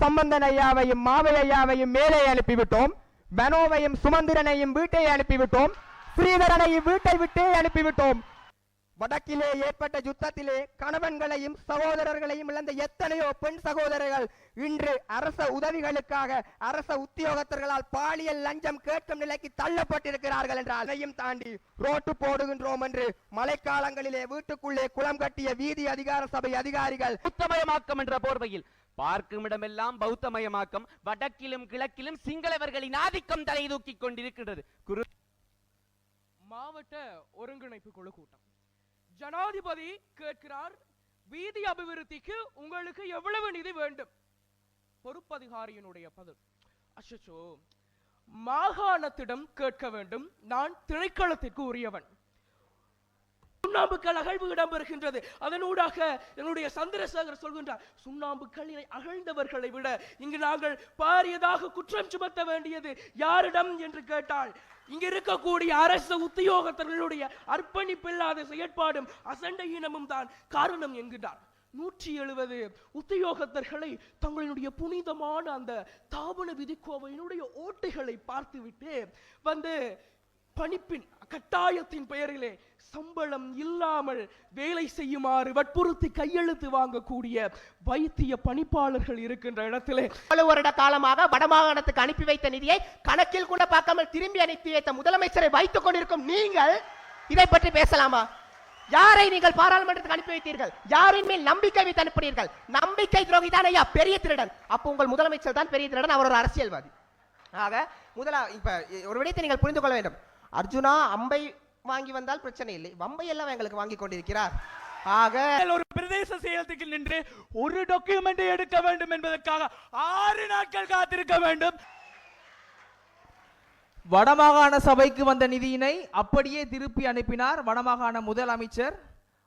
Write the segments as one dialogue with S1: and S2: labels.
S1: சம்பந்தன் ஐயாவையும் மாவை ஐயாவையும் மேலே அனுப்பிவிட்டோம். பனோவையும் சுமந்திரனையும் வீட்டை அனுப்பிவிட்டோம். ஸ்ரீதரனையும் வீட்டை விட்டே அனுப்பிவிட்டோம். வடக்கிலே ஏற்பட்ட யுத்தத்திலே கணவன்களையும் சகோதரர்களையும் இழந்த எத்தனையோ பெண் சகோதரர்கள் இன்று அரச உதவிகளுக்காக அரச உத்தியோகத்தர்களால் பாலியல் லஞ்சம் கேட்கும் நிலைக்கு தள்ளப்பட்டிருக்கிறார்கள் என்றால் அதையும் தாண்டி ரோட்டு போடுகின்றோம் என்று மழைக்காலங்களிலே வீட்டுக்குள்ளே குளம் கட்டிய வீதி அதிகார சபை அதிகாரிகள்
S2: பௌத்தமயமாக்கம் என்ற போர்வையில் பார்க்கும் இடமெல்லாம் பௌத்தமயமாக்கம், வடக்கிலும் கிழக்கிலும் சிங்களவர்களின் ஆதிக்கம் தலை தூக்கிக் கொண்டிருக்கிறது.
S3: மாவட்ட ஒருங்கிணைப்பு குழு கூட்டம். ஜனாதிபதி கேட்கிறார், வீதி அபிவிருத்திக்கு உங்களுக்கு எவ்வளவு நிதி வேண்டும்? பொறுப்பதிகாரியினுடைய பதில், அச்சோ, மாகாணத்திடம் கேட்க வேண்டும், நான் திணைக்களத்திற்கு உரியவன். சுண்ணாம்புக்கல் அகழ்வு இடம்பெறுகின்றது. அதனூடாக என்னுடைய சந்திரசேகர் சொல்கின்றார், சுண்ணாம்புக்கல்லினை அகழ்ந்தவர்களை விட இங்கு நாங்கள் பாரியதாக குற்றம் சுமத்த வேண்டியது யாரிடம் என்று கேட்டால், இங்க இருக்கக்கூடிய அரசு உத்தியோகத்தர்களுடைய அர்ப்பணிப்பில்லாத செயற்பாடும் அசண்டையினமும் தான் காரணம் என்கிறார். 170 உத்தியோகத்தர்களை தங்களுடைய புனிதமான அந்த தாபன விதிக்கோவையினுடைய ஓட்டைகளை பார்த்துவிட்டு வந்து பணிப்பின் கட்டாயத்தின் பெயரிலே சம்பளம் இல்லாமல் வேலை செய்யுமாறு வற்புறுத்தி கையெழுத்து வாங்கக்கூடிய வைத்திய பணிப்பாளர்கள் இருக்கின்ற இடத்திலே
S4: பல வருட காலமாக வடமாகாணத்துக்கு அனுப்பி வைத்த நிதியை கணக்கில் கூட பார்க்காமல் திரும்பி அனுப்பி வைத்த முதலமைச்சரை வைத்துக் கொண்டிருக்கும் நீங்கள் இதை பற்றி பேசலாமா? யாரை நீங்கள் பாராளுமன்றத்துக்கு அனுப்பி வைத்தீர்கள்? யாரின் மேல் நம்பிக்கை வைத்து அனுப்பினீர்கள்? நம்பிக்கை துரோகி தான் ஐயா பெரிய திருடன். அப்போ உங்கள் முதலமைச்சர் தான் பெரிய திருடன், அவர் ஒரு அரசியல்வாதி. ஆக இப்ப ஒரு விடயத்தை நீங்கள் புரிந்து கொள்ள வேண்டும். அர்ஜுனா அம்பை வாங்கி வந்தால் பிரச்சனை இல்லை, வம்பை எல்லாம் எங்களுக்கு வாங்கி கொண்டிருக்கிறார். ஆக
S3: ஒரு பிரதேச செயலகத்தில் நின்று ஒரு டாக்குமெண்ட் எடுக்க வேண்டும் என்பதற்காக 6 நாட்கள் காத்திருக்க வேண்டும்.
S5: வடமாகாண சபைக்கு வந்த நிதியினை அப்படியே திருப்பி அனுப்பினார் வடமாகாண முதலமைச்சர்.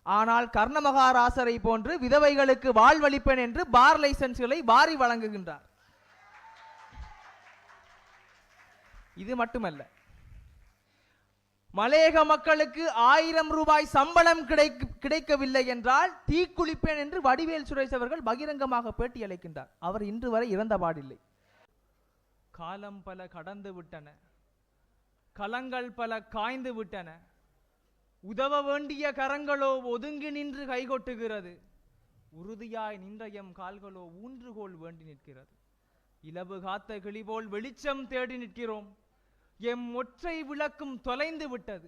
S5: ஆனால் கர்ணமகாராசரை போன்று விதவைகளுக்கு வாழ்வளிப்பேன் என்று பார் லைசன்ஸ்களை வாரி வழங்குகின்றார். இது மட்டுமல்ல, மலையக மக்களுக்கு 1000 ரூபாய் சம்பளம் கிடைக்கவில்லை என்றால் தீக்குளிப்பேன் என்று வடிவேல் சுரேஷ் அவர்கள் பகிரங்கமாக பேட்டி அளிக்கின்றார். அவர் இன்று வரை இறந்த பாடில்லை. காலம் பல கடந்து விட்டன, கலங்கள் பல காய்ந்து விட்டன, உதவ வேண்டிய கரங்களோ ஒதுங்கி நின்று கைகொட்டுகிறது, உறுதியாய் நின்ற எம் கால்களோ ஊன்றுகோல் வேண்டி நிற்கிறது. இலவு காத்த கிளி போல் வெளிச்சம் தேடி நிற்கிறோம், எம் ஒற்றை விளக்கும் தொலைந்து விட்டது,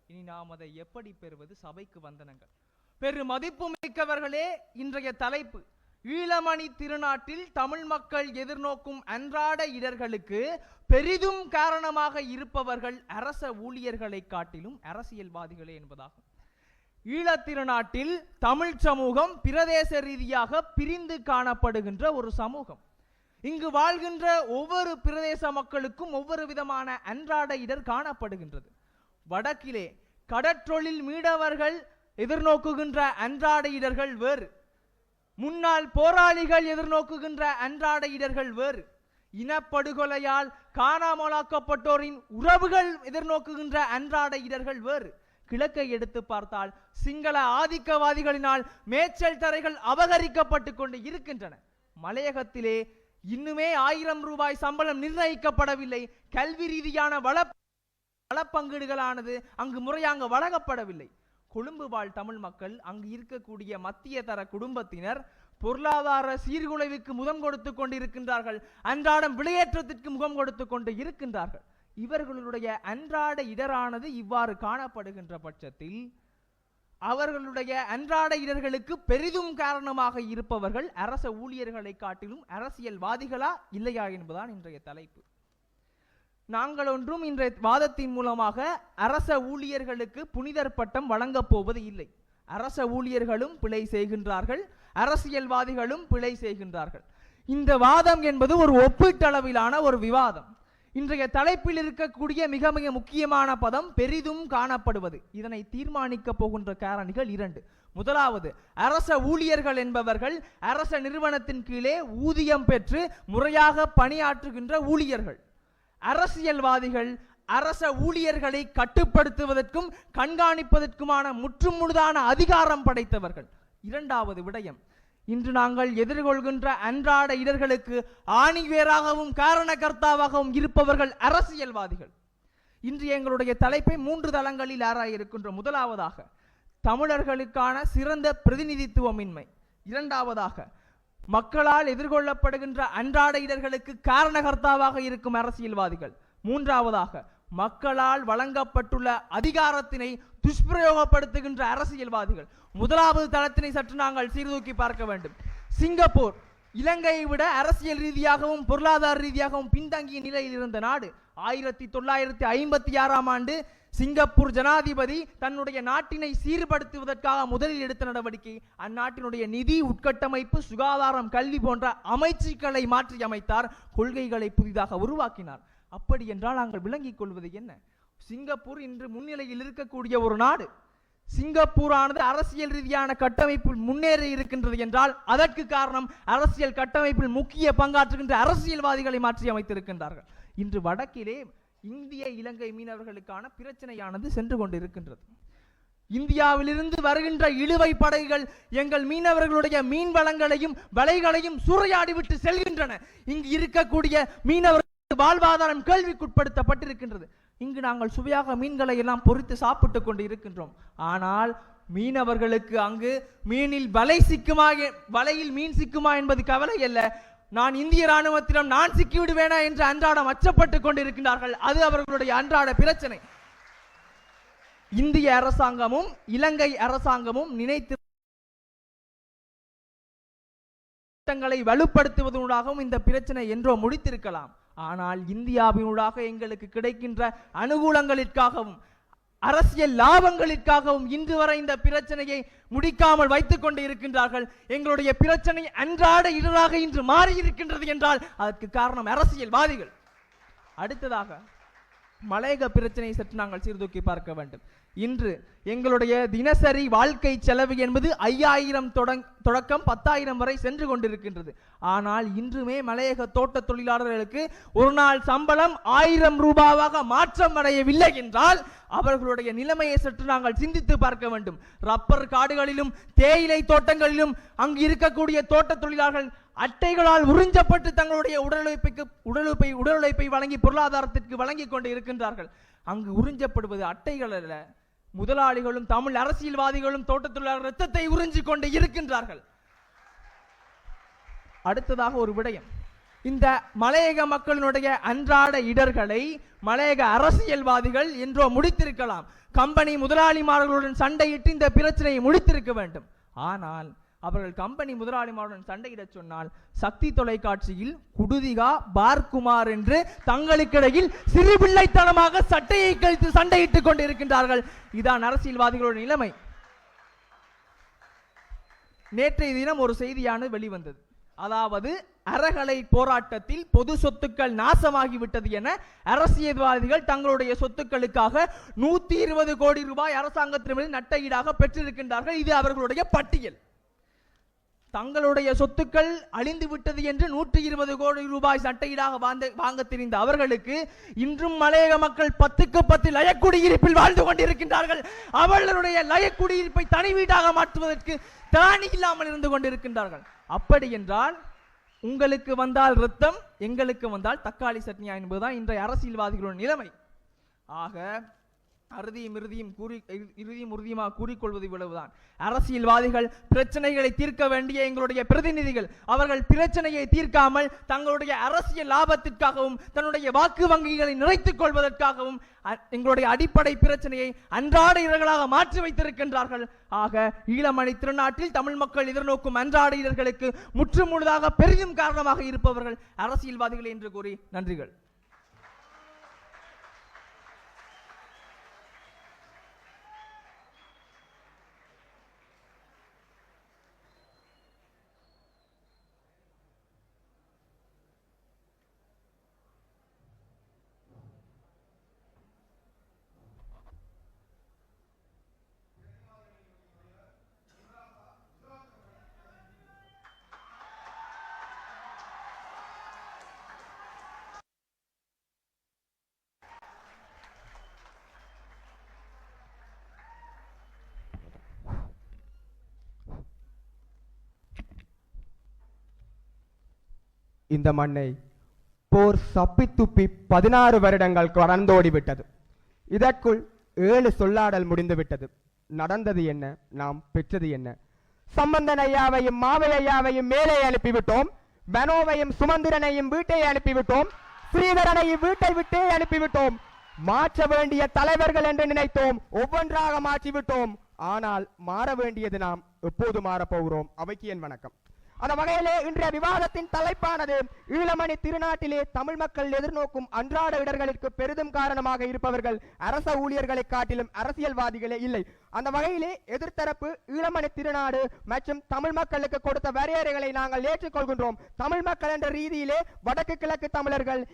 S5: இனி நாம் அதை எப்படி பெறுவது? சபைக்கு வந்தனங்கள். பெரு மதிப்பு மிக்கவர்களே, இன்றைய தலைப்பு ஈழமணி திருநாட்டில் தமிழ் மக்கள் எதிர்நோக்கும் அன்றாட இடர்களுக்கு பெரிதும் காரணமாக இருப்பவர்கள் அரச ஊழியர்களை காட்டிலும் அரசியல்வாதிகளே என்பதாகும். ஈழத் திருநாட்டில் தமிழ் சமூகம் பிரதேச ரீதியாக பிரிந்து காணப்படுகின்ற ஒரு சமூகம். இங்கு வாழ்கின்ற ஒவ்வொரு பிரதேச மக்களுக்கும் ஒவ்வொரு விதமான அன்றாட இடர் காணப்படுகின்றது. வடக்கிலே கடற்றொழில் மீனவர்கள் எதிர்நோக்குகின்ற அன்றாட இடர்கள் வேறு, முன்னாள் போராளிகள் எதிர்நோக்குகின்ற அன்றாட இடர்கள் வேறு, இனப்படுகொலையால் காணாமலாக்கப்பட்டோரின் உறவுகள் எதிர்நோக்குகின்ற அன்றாட இடர்கள் வேறு. கிழக்கை எடுத்து பார்த்தால் சிங்கள ஆதிக்கவாதிகளினால் மேய்ச்சல் தரைகள் அபகரிக்கப்பட்டு கொண்டு இருக்கின்றன. மலையகத்திலே இன்னுமே 1000 ரூபாய் சம்பளம் நிர்ணயிக்கப்படவில்லை. கல்வி ரீதியான வளப்பங்கீடுகளானது அங்கு முறையாக வழங்கப்படவில்லை. கொழும்பு வாழ் தமிழ் மக்கள், அங்கு இருக்கக்கூடிய மத்திய தர குடும்பத்தினர் பொருளாதார சீர்குலைவுக்கு முகம் கொடுத்து கொண்டிருக்கின்றார்கள், அன்றாடம் விளையேற்றத்திற்கு முகம் கொடுத்து கொண்டு இருக்கின்றார்கள். இவர்களுடைய அன்றாட இடரானது இவ்வாறு காணப்படுகின்ற பட்சத்தில் அவர்களுடைய அன்றாட இடர்களுக்கு பெரிதும் காரணமாக இருப்பவர்கள் அரச ஊழியர்களை காட்டிலும் அரசியல்வாதிகளா இல்லையா என்பதுதான் இன்றைய தலைப்பு. நாங்கள் ஒன்றும் இன்றைய வாதத்தின் மூலமாக அரச ஊழியர்களுக்கு புனிதர் பட்டம் வழங்கப் போவது இல்லை. அரச ஊழியர்களும் பிழை செய்கின்றார்கள், அரசியல்வாதிகளும் பிழை செய்கின்றார்கள். இந்த வாதம் என்பது ஒரு ஒப்பீட்டளவிலான ஒரு விவாதம். இன்றைய தலைப்பில் இருக்கக்கூடிய மிக மிக முக்கியமான பதம் பெரிதும் காணப்படுவது. இதனை தீர்மானிக்க போகின்ற காரணிகள் 2. முதலாவது, அரச ஊழியர்கள் என்பவர்கள் அரச நிறுவனத்தின் கீழே ஊதியம் பெற்று முறையாக பணியாற்றுகின்ற ஊழியர்கள். அரசியல்வாதிகள் அரச ஊழியர்களை கட்டுப்படுத்துவதற்கும் கண்காணிப்பதற்குமான முற்றுமுழுதான அதிகாரம் படைத்தவர்கள். 2வது விடயம், இன்று நாங்கள் எதிர்கொள்கின்ற அன்றாட இடர்களுக்கு ஆணிவேராகவும் காரணகர்த்தாவாகவும் இருப்பவர்கள் அரசியல்வாதிகள். இன்று எங்களுடைய தலைப்பை 3 தளங்களில் ஆராய இருக்கின்றோம். முதலாவதாக தமிழர்களுக்கான சிறந்த பிரதிநிதித்துவமின்மை, இரண்டாவதாக மக்களால் எதிர்கொள்ளப்படுகின்ற அன்றாட இடர்களுக்கு காரணகர்த்தாவாக இருக்கும் அரசியல்வாதிகள், மூன்றாவதாக மக்களால் வழங்கப்பட்டுள்ள அதிகாரத்தினை துஷ்பிரயோகப்படுத்துகின்ற அரசியல்வாதிகள். முதலாவது தளத்தினை சற்று நாங்கள் சீர்தூக்கி பார்க்க வேண்டும். சிங்கப்பூர் இலங்கையை விட அரசியல் ரீதியாகவும் பொருளாதார ரீதியாகவும் பின்தங்கிய நிலையில் இருந்த நாடு. 1956ஆம் ஆண்டு சிங்கப்பூர் ஜனாதிபதி தன்னுடைய நாட்டினை சீர்படுத்துவதற்காக முதலில் எடுத்த நடவடிக்கை அந்நாட்டினுடைய நிதி, உட்கட்டமைப்பு, சுகாதாரம், கல்வி போன்ற அமைச்சுக்களை மாற்றி அமைத்தார். கொள்கைகளை புதிதாக உருவாக்கினார். அப்படி என்றால் நாங்கள் விளங்கிக் கொள்வது என்ன? சிங்கப்பூர் இன்று முன்னிலையில் இருக்கக்கூடிய ஒரு நாடு. சிங்கப்பூரானது அரசியல் ரீதியான கட்டமைப்பில் முன்னேறி இருக்கின்றது என்றால் அதற்கு காரணம் அரசியல் கட்டமைப்பில் முக்கிய பங்காற்றுகின்ற அரசியல்வாதிகளை மாற்றி அமைத்திருக்கின்றார்கள். இன்று வடக்கிலே இந்திய இலங்கை மீனவர்களுக்கான பிரச்சனையானது சென்று கொண்டிருக்கின்றது. இந்தியாவிலிருந்து வருகின்ற இழுவை படகுகள் எங்கள் மீனவர்களுடைய மீன் வளங்களையும் வலைகளையும் சூறையாடிவிட்டு செல்கின்றன. இங்கு இருக்கக்கூடிய மீனவர்கள் வாழ்வாதாரம் கேள்விக்குட்படுத்தப்பட்டிருக்கின்றது. இங்கு நாங்கள் சுவையாக மீன்களை எல்லாம் பொறித்து சாப்பிட்டுக் கொண்டு இருக்கின்றோம். ஆனால் மீனவர்களுக்கு அங்கு மீனில் வலையில் மீன் சிக்குமா என்பது கவலை அல்ல. நான் இந்திய ராணுவத்திடம் நான் சிக்கிவிடுவேனா என்று அன்றாடம் அச்சப்பட்டுக் கொண்டிருக்கின்றார்கள். அது அவர்களுடைய அன்றாட பிரச்சனை. இந்திய அரசாங்கமும் இலங்கை அரசாங்கமும் நினைத்து திட்டங்களை வலுப்படுத்துவதனூடாகவும் இந்த பிரச்சனை என்றோ முடித்திருக்கலாம். ஆனால் இந்தியாவினூடாக எங்களுக்கு கிடைக்கின்ற அனுகூலங்களிற்காகவும் அரசியல் லாபங்களிற்காகவும் இன்று வரை இந்த பிரச்சனையை முடிக்காமல் வைத்துக் கொண்டு இருக்கின்றார்கள். எங்களுடைய பிரச்சனை அன்றாட இடராக இன்று மாறி இருக்கின்றது என்றால் அதற்கு காரணம் அரசியல்வாதிகள். அடுத்ததாக மலையக பிரச்சனையை சற்று நாங்கள் சீர்தூக்கி பார்க்க வேண்டும். இன்று எங்களுடைய தினசரி வாழ்க்கை செலவு என்பது 5000 தொடக்கம் 10,000 வரை சென்று கொண்டிருக்கின்றது. ஆனால் இன்றுமே மலையக தோட்ட தொழிலாளர்களுக்கு ஒரு நாள் சம்பளம் 1000 ரூபாவாக மாற்றம் அடையவில்லை என்றால் அவர்களுடைய நிலைமையை சற்று நாங்கள் சிந்தித்து பார்க்க வேண்டும். ரப்பர் காடுகளிலும் தேயிலை தோட்டங்களிலும் அங்கு இருக்கக்கூடிய தோட்ட தொழிலாளர்கள் அட்டைகளால் உறிஞ்சப்பட்டு தங்களுடைய உடலுழைப்பை வழங்கி பொருளாதாரத்திற்கு வழங்கி கொண்டு இருக்கின்றார்கள். அங்கு உறிஞ்சப்படுவது அட்டைகள் அல்ல, முதலாளிகளும் தமிழ் அரசியல்வாதிகளும் தோட்ட தொழிலாளர் ரத்தத்தை உறிஞ்சிக் கொண்டு இருக்கின்றார்கள். அடுத்ததாக ஒரு விடயம், இந்த மலையக மக்களினுடைய அன்றாட இடர்களை மலையக அரசியல்வாதிகள் என்றோ முடித்திருக்கலாம். கம்பெனி முதலாளிமார்களுடன் சண்டையிட்டு இந்த பிரச்சனையை முடித்திருக்க வேண்டும். ஆனால் அவர்கள் கம்பெனி முதலாளிமாருடன் சண்டையிட சொன்னால் சக்தி தொலைக்காட்சியில் குடுதிகா பார்க்குமார் என்று தங்களுக்கிடையில் சிறுபிள்ளைத்தனமாக சட்டையை கழித்து சண்டையிட்டுக் கொண்டிருக்கின்றார்கள். இதான் அரசியல்வாதிகளுடைய நிலைமை. நேற்றைய தினம் ஒரு செய்தியானது வெளிவந்தது. அதாவது அறகலை போராட்டத்தில் பொது சொத்துக்கள் நாசமாகிவிட்டது என அரசியல்வாதிகள் தங்களுடைய சொத்துக்களுக்காக 120 கோடி ரூபாய் அரசாங்கத்திடமிருந்து நட்டஈடாக பெற்றிருக்கின்றார்கள். இது அவர்களுடைய பட்டியல். தங்களுடைய சொத்துக்கள் அழிந்து விட்டது என்று 120 கோடி ரூபாய் சட்டையீடாக வாங்க தெரிந்த அவர்களுக்கு இன்றும் மலையக மக்கள் 10க்கு 10 லயக்குடியிருப்பில் வாழ்ந்து கொண்டிருக்கின்றார்கள். அவர்களுடைய லயக்குடியிருப்பை தனி வீடாக மாற்றுவதற்கு திராணி இல்லாமல் இருந்து கொண்டிருக்கின்றார்கள். அப்படி என்றால் உங்களுக்கு வந்தால் ரத்தம், எங்களுக்கு வந்தால் தக்காளி சட்னியா என்பதுதான் இன்றைய அரசியல்வாதிகளுடைய நிலைமை. ஆக இறுதியும் உறுதியுமாக கூறிக்கொள்வது இவ்வளவுதான். அரசியல்வாதிகள் பிரச்சனைகளை தீர்க்க வேண்டிய எங்களுடைய பிரதிநிதிகள் அவர்கள் பிரச்சனையை தீர்க்காமல் தங்களுடைய அரசியல் லாபத்திற்காகவும் தன்னுடைய வாக்கு வங்கிகளை நிறைத்துக் கொள்வதற்காகவும் எங்களுடைய அடிப்படை பிரச்சனையை அன்றாட இடர்களாக மாற்றி வைத்திருக்கின்றார்கள். ஆக ஈழமணி திருநாட்டில் தமிழ் மக்கள் எதிர்நோக்கும் அன்றாட இடர்களுக்கு முற்றுமுழுதாக பெரிதும் காரணமாக இருப்பவர்கள் அரசியல்வாதிகள் என்று கூறி நன்றிகள்.
S1: இந்த மண்ணை போர் சப்பித்துப்பி 16 வருடங்கள் கடந்தோடிவிட்டது. இதற்குள் 7 சொல்லாடல் முடிந்துவிட்டது. நடந்தது என்ன, நாம் பெற்றது என்ன? சம்பந்தன் ஐயாவையும் மாவை ஐயாவையும் மேலே அனுப்பிவிட்டோம். பனோவையும் சுமந்திரனையும் வீட்டை அனுப்பிவிட்டோம். ஸ்ரீதரனையும் வீட்டை விட்டே அனுப்பிவிட்டோம். மாற்ற வேண்டிய தலைவர்கள் என்று நினைத்தோம், ஒவ்வொன்றாக மாற்றிவிட்டோம். ஆனால் மாற வேண்டியது நாம் எப்போது மாறப்போகிறோம்? அவைக்கு என் வணக்கம். அந்த வகையிலே இன்றைய விவாதத்தின் தலைப்பானது ஈழமணி திருநாட்டிலே தமிழ் மக்கள் எதிர்நோக்கும் அன்றாட இடர்களுக்கு பெரிதும் காரணமாக இருப்பவர்கள் அரச ஊழியர்களை காட்டிலும் அரசியல்வாதிகளே இல்லை. அந்த வகையிலே எதிர்த்தரப்பு ஈழமணி திருநாடு மற்றும் தமிழ் மக்களுக்கு கொடுத்த வரையறைகளை நாங்கள் ஏற்றுக்கொள்கின்றோம். தமிழ் மக்கள் என்ற ரீதியிலே வடக்கு கிழக்கு தமிழர்கள்,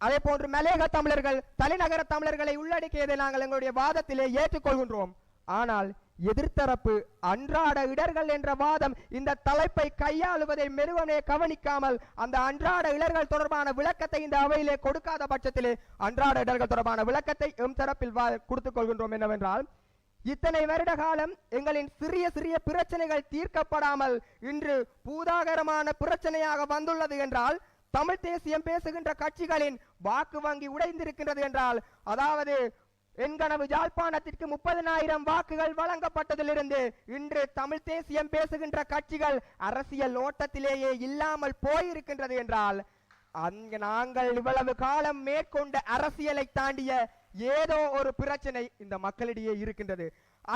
S1: அதே போன்று மலையக தமிழர்கள், தலைநகர தமிழர்களை உள்ளடக்கியதை நாங்கள் எங்களுடைய வாதத்திலே ஏற்றுக்கொள்கின்றோம். ஆனால் எதிர்த்தரப்பு அன்றாட இடர்கள் என்ற வாதம் இந்த தலைப்பை கையாளுவதை மெருவனே கவனிக்காமல் அந்த அன்றாட இடர்கள் தொடர்பான விளக்கத்தை இந்த அவையிலே கொடுக்காத பட்சத்திலே அன்றாட இடர்கள் தொடர்பான விளக்கத்தை எம் தரப்பில் கொடுத்துக் கொள்கின்றோம். என்னவென்றால், இத்தனை வருட காலம் எங்களின் சிறிய சிறிய பிரச்சனைகள் தீர்க்கப்படாமல் இன்று பூதாகரமான பிரச்சனையாக வந்துள்ளது என்றால், தமிழ் தேசியம் பேசுகின்ற கட்சிகளின் வாக்கு வங்கி உடைந்திருக்கின்றது என்றால், அதாவது என்கனவு யாழ்ப்பாணத்திற்கு 30,000 வாக்குகள் வழங்கப்பட்டதிலிருந்து இன்று தமிழ் தேசியம் பேசுகின்ற கட்சிகள் அரசியல் ஓட்டத்திலேயே இல்லாமல் போயிருக்கின்றது என்றால், அங்கு நாங்கள் இவ்வளவு காலம் மேற்கொண்ட அரசியலை தாண்டிய ஏதோ ஒரு பிரச்சனை இந்த மக்களிடையே இருக்கின்றது.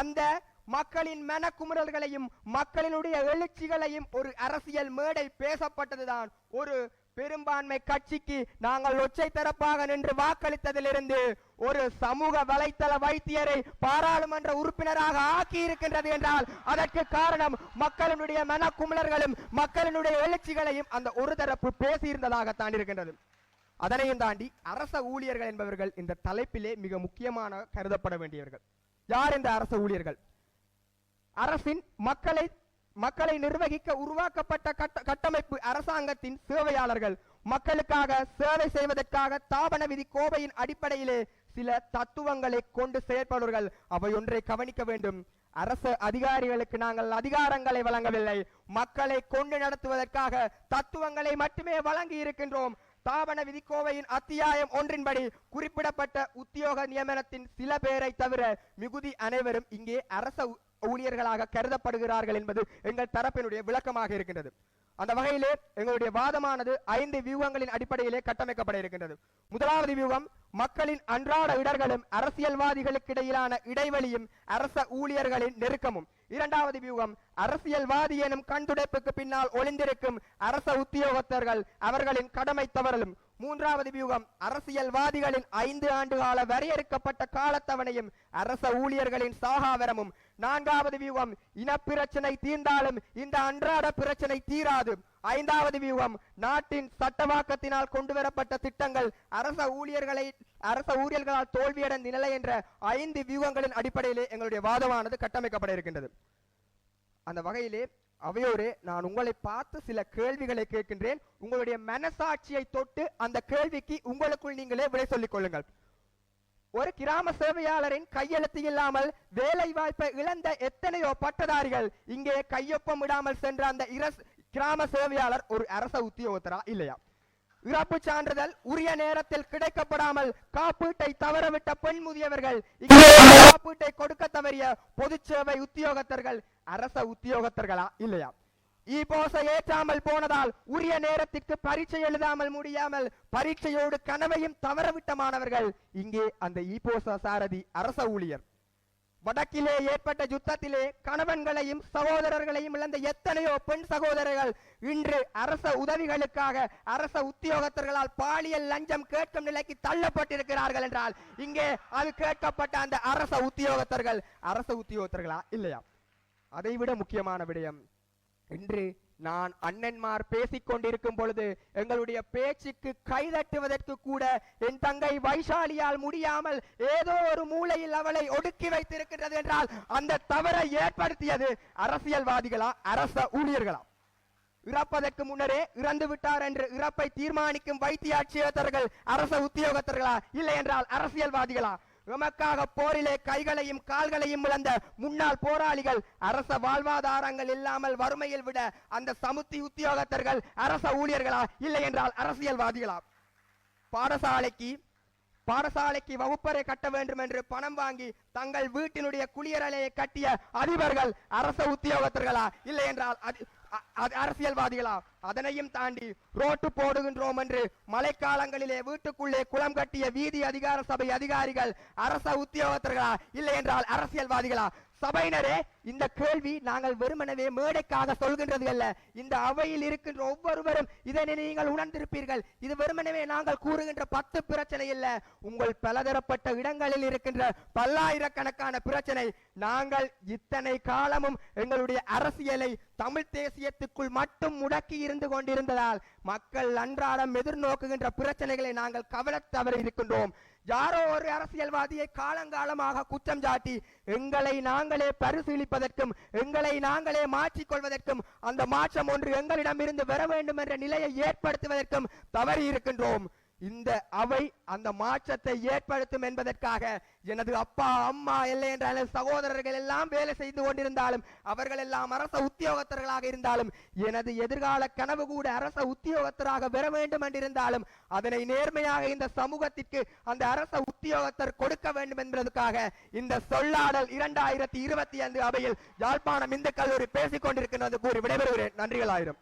S1: அந்த மக்களின் மனக்குமுறல்களையும் மக்களினுடைய எழுச்சிகளையும் ஒரு அரசியல் மேடை பேசப்பட்டதுதான். ஒரு பெரும்பான்மை கட்சிக்கு நாங்கள் ஒற்றை தரப்பாக நின்று வாக்களித்ததிலிருந்து ஒரு சமூக வலைத்தள வைத்தியரை பாராளுமன்ற உறுப்பினராக ஆக்கி இருக்கின்றது என்றால் அதற்கு காரணம் மக்களினுடைய மனக்குமுறல்களும் மக்களினுடைய எழுச்சிகளையும் அந்த ஒரு தரப்பு பேசியிருந்ததாகத்தான் இருக்கின்றது. அதனையும் தாண்டி அரச ஊழியர்கள் என்பவர்கள் இந்த தலைப்பிலே மிக முக்கியமான கருதப்பட வேண்டியவர்கள். யார் இந்த அரச ஊழியர்கள்? அரசின் மக்களை நிர்வகிக்க உருவாக்கப்பட்ட கட்டமைப்பு அரசாங்கத்தின் சேவையாளர்கள். மக்களுக்காக சேவை செய்வதற்காக தாபன விதி கோவையின் அடிப்படையிலே சில தத்துவங்களை கொண்டு செயற்படுவர்கள். அவை ஒன்றை கவனிக்க வேண்டும். அரசு அதிகாரிகளுக்கு நாங்கள் அதிகாரங்களை வழங்கவில்லை, மக்களை கொண்டு நடத்துவதற்காக தத்துவங்களை மட்டுமே வழங்கி இருக்கின்றோம். தாபன விதிக்கோவையின் அத்தியாயம் 1 குறிப்பிடப்பட்ட உத்தியோக நியமனத்தின் சில பேரை தவிர மிகுதி அனைவரும் இங்கே அரச ஊழியர்களாக கருதப்படுகிறார்கள் என்பது எங்கள் தரப்பினுடைய விளக்கமாக இருக்கின்றது. அந்த வகையிலே எங்களுடைய வாதமானது 5 வியூகங்களின் அடிப்படையிலே கட்டமைக்கப்பட இருக்கின்றது. முதலாவது வியூகம், மக்களின் அன்றாட இடர்களும் அரசியல்வாதிகளுக்கு இடையிலான இடைவெளியும் அரச ஊழியர்களின் நெருக்கமும். இரண்டாவது வியூகம், அரசியல்வாதி எனும் கண்துடைப்புக்கு பின்னால் ஒளிந்திருக்கும் அரச உத்தியோகத்தர்கள் அவர்களின் கடமை தவறலும். மூன்றாவது வியூகம், அரசியல்வாதிகளின் 5 ஆண்டு கால வரையறுக்கப்பட்ட காலத்தவணையும் அரச ஊழியர்களின் சாகாவரமும். நான்காவது வியூகம், இனப்பிரச்சனை தீர்ந்தாலும் இந்த அன்றாட பிரச்சனை தீராது. ஐந்தாவது வியூகம், நாட்டின் சட்டவாக்கத்தினால் கொண்டு வரப்பட்ட திட்டங்கள் அரச ஊழியர்களால் தோல்வியடைந்த நிலை என்ற 5 வியூகங்களின் அடிப்படையிலே எங்களுடைய வாதமானது கட்டமைக்கப்பட இருக்கின்றது. அந்த வகையிலே அவையோரே நான் உங்களை பார்த்து சில கேள்விகளை கேட்கின்றேன். உங்களுடைய மனசாட்சியை தொட்டு அந்த கேள்விக்கு உங்களுக்குள் நீங்களே விடை சொல்லிக் கொள்ளுங்கள். ஒரு கிராம சேவையாளரின் கையெழுத்து இல்லாமல் வேலை வாய்ப்பை இழந்த எத்தனையோ பட்டதாரிகள் இங்கே கையொப்பம் விடாமல் சென்ற அந்த கிராம சேவையாளர் ஒரு அரச உத்தியோகத்தரா இல்லையா? இறப்பு சான்றிதழ் உரிய நேரத்தில் கிடைக்கப்படாமல் காப்பீட்டை தவறவிட்ட பெண் முதியவர்கள், காப்பீட்டை கொடுக்க தவறிய பொது சேவை உத்தியோகத்தர்கள் அரச உத்தியோகத்தர்களா இல்லையா? ஈபோசை ஏற்றாமல் போனதால் உரிய நேரத்திற்கு பரீட்சை எழுதாமல் முடியாமல் பரீட்சையோடு கனவையும் தவறவிட்ட மாணவர்கள் இங்கே அந்த ஈபோசா சாரதி அரச ஊழியர். வடக்கிலே ஏற்பட்ட யுத்தத்திலே கணவன்களையும் சகோதரர்களையும் இழந்த எத்தனையோ பெண் சகோதரர்கள் இன்று அரச உதவிகளுக்காக அரச உத்தியோகத்தர்களால் பாலியல் லஞ்சம் கேட்கும் நிலைக்கு தள்ளப்பட்டிருக்கிறார்கள் என்றால் இங்கே அது கேட்கப்பட்ட அந்த அரச உத்தியோகத்தர்களா இல்லையா? அதைவிட முக்கியமான விடயம், இன்று நான் அண்ணன்மார் பேசிக் கொண்டிருக்கும் பொழுது எங்களுடைய பேச்சுக்கு கைதட்டுவதற்கு கூட என் தங்கை வைஷாலியால் முடியாமல் ஏதோ ஒரு மூலையில் அவளை ஒடுக்கி வைத்திருக்கிறது என்றால் அந்த தவறை ஏற்படுத்தியது அரசியல்வாதிகளா அரச ஊழியர்களா? இறப்பதற்கு முன்னரே இறந்து விட்டார் என்று இறப்பை தீர்மானிக்கும் வைத்தியாட்சியர்கள் அரச உத்தியோகத்தர்களா இல்லை என்றால் அரசியல்வாதிகளா? எமக்காக போரிலே கைகளையும் கால்களையும் இழந்த முன்னாள் போராளிகள் அரச வாழ்வாதாரங்கள் இல்லாமல் வறுமையில் விட அந்த சமுத்தி உத்தியோகத்தர்கள் அரச ஊழியர்களா இல்லை என்றால் அரசியல்வாதிகளா? பாடசாலைக்கு வகுப்பறை கட்ட வேண்டும் என்று பணம் வாங்கி தங்கள் வீட்டினுடைய குளியரலையை கட்டிய அதிபர்கள் அரச உத்தியோகத்தர்களா இல்லை என்றால் அரசியல்வாதிகளா? அதனையும் தாண்டி ரோட்டு போடுகின்றோம் என்று மழைக்காலங்களிலே வீட்டுக்குள்ளே குளம் கட்டிய வீதி அதிகார சபை அதிகாரிகள் அரச உத்தியோகத்தர்களா இல்லை என்றால் அரசியல்வாதிகளா? சபையினரே, இந்த கேள்வி நாங்கள் வெறுமனவே மேடைக்காக சொல்கின்றது அல்ல. இந்த அவையில் இருக்கின்ற ஒவ்வொருவரும் இதனை நீங்கள் உணர்ந்திருப்பீர்கள். இது வெறுமனவே நாங்கள் கூறுகின்ற 10 பிரச்சனை இல்ல, உங்கள் பலதரப்பட்ட இடங்களில் இருக்கின்ற பல்லாயிரக்கணக்கான பிரச்சனை. நாங்கள் இத்தனை காலமும் எங்களுடைய அரசியலை தமிழ் தேசியத்துக்குள் மட்டும் முடக்கி இருந்து கொண்டிருந்ததால் மக்கள் அன்றாடம் எதிர்நோக்குகின்ற பிரச்சனைகளை நாங்கள் கவலை தவறி இருக்கின்றோம். யாரோ ஒரு அரசியல்வாதியை காலங்காலமாக குற்றம் சாட்டி எங்களை நாங்களே பரிசீலிப்பதற்கும் எங்களை நாங்களே மாற்றிக்கொள்வதற்கும் அந்த மாற்றம் ஒன்று எங்களிடமிருந்து வர வேண்டும் என்ற நிலையை ஏற்படுத்துவதற்கும் தவறி இருக்கின்றோம். இந்த அவை அந்த மாற்றத்தை ஏற்படுத்தும் என்பதற்காக எனது அப்பா அம்மா இல்லை என்ற சகோதரர்கள் எல்லாம் வேலை செய்து கொண்டிருந்தாலும் அவர்கள் எல்லாம் அரச உத்தியோகத்தர்களாக இருந்தாலும் எனது எதிர்கால கனவு கூட அரச உத்தியோகத்தராக பெற வேண்டும் என்றிருந்தாலும் அதனை நேர்மையாக இந்த சமூகத்திற்கு அந்த அரச உத்தியோகத்தர் கொடுக்க வேண்டும் என்பதற்காக இந்த சொல்லாடல் 2025 அவையில் யாழ்ப்பாணம் இந்து கல்லூரி பேசிக் கொண்டிருக்கின்றது கூறி விடைபெறுகிறேன். நன்றிகளாயிரம்.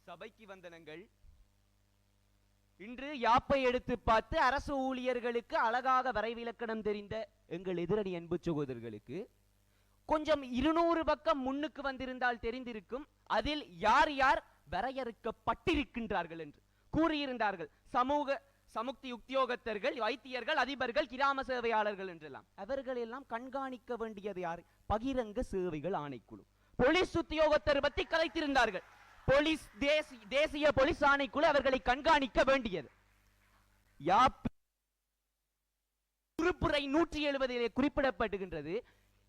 S2: சபைக்கு வந்தனங்கள். இன்று யாப்பை எடுத்து பார்த்து அரசு ஊழியர்களுக்கு அழகாக வரைவிலக்கணம் தெரிந்த எங்கள் எதிரணி அன்பு சகோதரர்களுக்கு கொஞ்சம் 200 பக்கம் முன்னுக்கு வந்திருந்தால் தெரிந்திருக்கும் அதில் யார் யார் வரையறுக்கப்பட்டிருக்கின்றார்கள் என்று கூறியிருந்தார்கள். சமுக்தி உத்தியோகத்தர்கள், வைத்தியர்கள், அதிபர்கள், கிராம சேவையாளர்கள் என்றெல்லாம். அவர்கள் எல்லாம் கண்காணிக்க வேண்டியது யார்? பகிரங்க சேவைகள் ஆணைக்குழு. போலீஸ் உத்தியோகத்தர் பற்றி கலைத்திருந்தார்கள். தேசிய போலீஸ் ஆணைக்குழு அவர்களை கண்காணிக்க வேண்டியது. உறுப்புரை 170 குறிப்பிடப்படுகின்றது.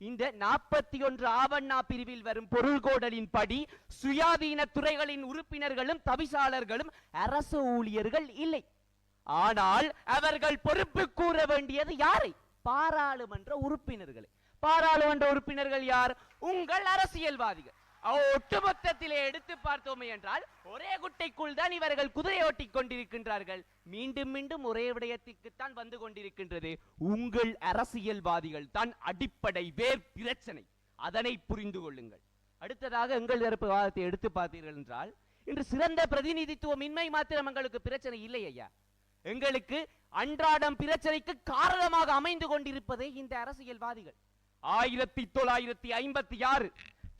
S2: இந்த 41 ஆவண்ணா பிரிவில் வரும் பொருள்கோடலின் படி சுயாதீன துறைகளின் உறுப்பினர்களும் தவிசாளர்களும் அரசு ஊழியர்கள் இல்லை. ஆனால் அவர்கள் பொறுப்பு கூற வேண்டியது யாரை? பாராளுமன்ற உறுப்பினர்களை. பாராளுமன்ற உறுப்பினர்கள் யார்? உங்கள் அரசியல்வாதிகள். ஒட்டுமொத்தத்திலே எடுத்து பார்த்தோமே என்றால் ஒரே குட்டைக்குள் தான் இவர்கள் குதிரையோட்டி கொண்டிருக்கின்றார்கள். மீண்டும் மீண்டும் ஒரே விடயத்திற்குத்தான் வந்து கொண்டிருக்கின்றது. உங்கள் அரசியல்வாதிகள் தான் அடிப்படை வேர் பிரச்சனை. அதனை புரிந்து கொள்ளுங்கள். அடுத்ததாக எங்கள் தரப்பு வாதத்தை எடுத்து பார்த்தீர்கள் என்றால் இன்று சிறந்த பிரதிநிதித்துவம் இன்மை மாத்திரம் எங்களுக்கு பிரச்சனை இல்லை ஐயா. எங்களுக்கு அன்றாடம் பிரச்சனைக்கு காரணமாக அமைந்து கொண்டிருப்பதே இந்த அரசியல்வாதிகள். 1956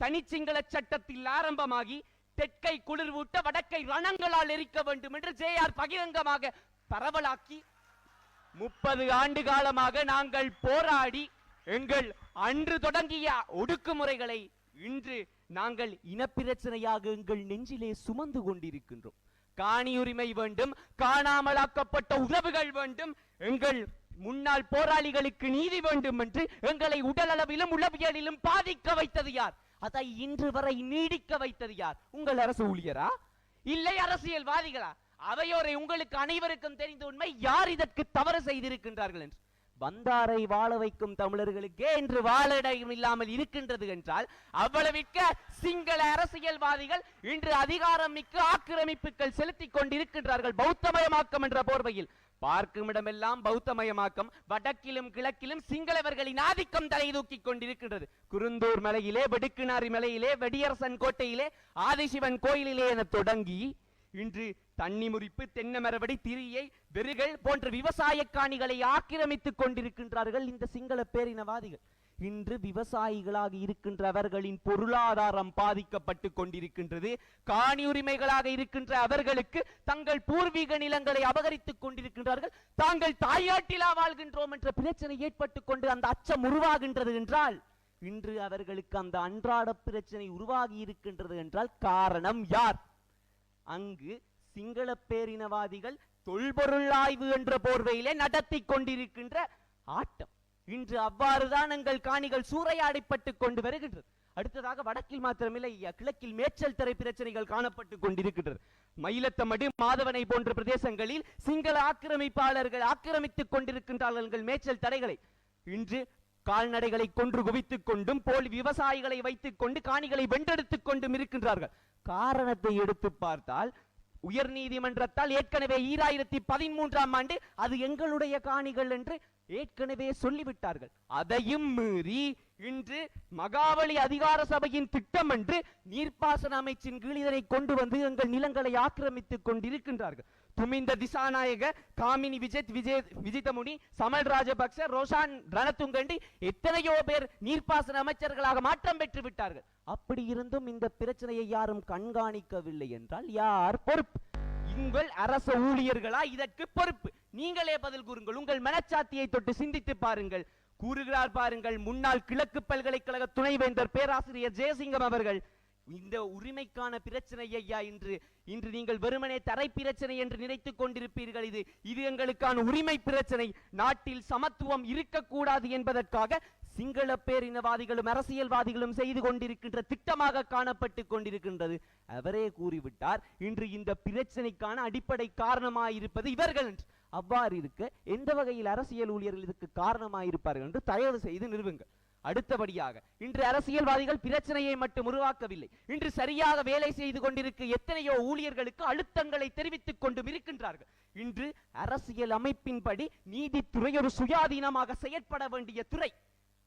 S2: தனிச்சிங்கள சட்டத்தில் ஆரம்பமாகி தெற்கை குளிர்வூட்ட வடக்கை ரணங்களால் எரிக்க வேண்டும் என்று ஜேஆர் பகிரங்கமாக பரவலாக்கி 30 ஆண்டு காலமாக நாங்கள் போராடி எங்கள் அன்று தொடங்கிய ஒடுக்குமுறைகளை இன்று நாங்கள் இனப்பிரச்சனையாக எங்கள் நெஞ்சிலே சுமந்து கொண்டிருக்கின்றோம். காணியுரிமை வேண்டும், காணாமலாக்கப்பட்ட உறவுகள் வேண்டும், எங்கள் முன்னாள் போராளிகளுக்கு நீதி வேண்டும் என்று எங்களை உடலளவிலும் உளவியலிலும் பாதிக்க வைத்தது யார்? அதை இன்று வரை நீடிக்க வைத்தது யார்? உங்கள் அரசு ஊழியரா இல்லை அரசியல்வாதிகளா? அவையோரை உங்களுக்கு அனைவருக்கும் தெரிந்த உண்மை. யார் இதற்கு தவறு செய்திருக்கின்றார்கள் என்று வந்தாரை வாழ வைக்கும் தமிழர்களுக்கே இன்று வாழிடம் இல்லாமல் இருக்கின்றது என்றால் அவ்வளவிற்க சிங்கள அரசியல்வாதிகள் இன்று அதிகாரம் மிக்க ஆக்கிரமிப்புகள் செலுத்திக் கொண்டிருக்கின்றார்கள். பௌத்தமயமாக்கம் என்ற போர்வையில் பார்க்கும் இடமெல்லாம் பௌத்தமயமாக்கம். வடக்கிலும் கிழக்கிலும் சிங்களவர்களின் ஆதிக்கம் தலை தூக்கி கொண்டிருக்கின்றது. குருந்தூர் மலையிலே, வெடுக்குநாரி மலையிலே, வெடியரசன் கோட்டையிலே, ஆதிசிவன் கோயிலிலே என தொடங்கி இன்று தண்ணி முறிப்பு, தென்னை மரவடி, திரியை, வெறுகள் போன்ற விவசாய காணிகளை ஆக்கிரமித்துக் கொண்டிருக்கின்றார்கள் இந்த சிங்கள பேரினவாதிகள். இன்று விவசாயிகளாக இருக்கின்ற அவர்களின் பொருளாதாரம் பாதிக்கப்பட்டு கொண்டிருக்கின்றது. காணி உரிமைகளாக இருக்கின்ற அவர்களுக்கு தங்கள் பூர்வீக நிலங்களை அபகரித்துக் கொண்டிருக்கின்றார்கள். தாங்கள் தாயாட்டிலா வாழ்கின்றோம் என்ற பிரச்சனை ஏற்பட்டுக் கொண்டு அந்த அச்சம் உருவாகின்றது என்றால், இன்று அவர்களுக்கு அந்த அன்றாட பிரச்சனை உருவாகி இருக்கின்றது என்றால் காரணம் யார்? அங்கு சிங்கள பேரினவாதிகள் தொல்பொருள் ஆய்வு என்ற போர்வையிலே நடத்தி கொண்டிருக்கின்ற ஆட்டம். இன்று அவ்வாறுதான் எங்கள் காணிகள் சூறையாடிப்பட்டுக் கொண்டு வருகின்றது. அடுத்ததாக வடக்கில் மாத்திரமில்லை, கிழக்கில் மேச்சல் தரை பிரச்சனைகள் காணப்பட்டுக் கொண்டிருக்கின்றது. மயிலத்தமடு, மாதவனை போன்ற பிரதேசங்களில் சிங்கள ஆக்கிரமிப்பாளர்கள் ஆக்கிரமித்துக் கொண்டிருக்கின்றார்கள் மேச்சல் தரைகளை. இன்று கால்நடைகளை கொன்று குவித்துக் கொண்டும் போலி விவசாயிகளை வைத்துக் கொண்டு காணிகளை வென்றெடுத்துக் கொண்டும் இருக்கின்றார்கள். காரணத்தை எடுத்து பார்த்தால், உயர் நீதிமன்றத்தால் ஏற்கனவே 2013ஆம் ஆண்டு அது எங்களுடைய காணிகள் என்று ஏற்கனவே சொல்லிவிட்டார்கள். அதையும் மீறி இன்று மகாவலி அதிகார சபையின் திட்டம் என்று நீர்ப்பாசன அமைச்சின் கீழ் இதனை கொண்டு வந்து எங்கள் நிலங்களை ஆக்கிரமித்துக் கொண்டிருக்கின்றார்கள். துமிந்த திசாநாயக, காமினி விஜிதமுனி, சமல் ராஜபக்ச, ரோஷான் ரணதுங்கண்டி எத்தனையோ பேர் நீர்ப்பாசன அமைச்சர்களாக மாற்றம் பெற்று விட்டார்கள். அப்படி இருந்தும் இந்த பிரச்சனையை யாரும் கண்காணிக்கவில்லை என்றால் யார் பொறுப்பு? உங்கள் அரச ஊழியர்களா இதற்கு பொறுப்பு? நீங்களே பதில் கூறுங்கள். உங்கள் மனச்சாத்தியை தொட்டு சிந்தித்து பாருங்கள். கூறுகிறார் பாருங்கள் முன்னாள் கிழக்கு பல்கலைக்கழக துணைவேந்தர் பேராசிரியர் ஜெயசிங்கம் அவர்கள், இந்த உரிமைக்கான பிரச்சனை ஐயா இன்று நீங்கள் வெறுமனே தரை பிரச்சனை என்று நினைத்துக் கொண்டிருப்பீர்கள். இது எங்களுக்கான உரிமை பிரச்சனை. நாட்டில் சமத்துவம் இருக்கக்கூடாது என்பதற்காக சிங்கள பேரினவாதிகளும் அரசியல்வாதிகளும் செய்து கொண்டிருக்கின்ற திட்டமாக காணப்பட்டு கொண்டிருக்கின்றது. அவரே கூறிவிட்டார், இன்று இந்த பிரச்சனைக்கான அடிப்படை காரணமாயிருப்பது இவர்கள் என்று. அவ்வாறு இருக்க எந்த வகையில் அரசியல் ஊழியர்கள் இதுக்கு காரணமாயிருப்பார்கள் என்று தயவு செய்து நிறுவுங்கள். அடுத்தபடியாக, இன்று அரசியல்வாதிகள் பிரச்சனையை மட்டும் உருவாக்கவில்லை. இன்று சரியாக வேலை செய்து கொண்டிருக்க எத்தனையோ ஊழியர்களுக்கு அழுத்தங்களை தெரிவித்துக் கொண்டும் இருக்கின்றார்கள். இன்று அரசியல் அமைப்பின்படி நீதித்துறை ஒரு சுயாதீனமாக செயற்பட வேண்டிய துறை.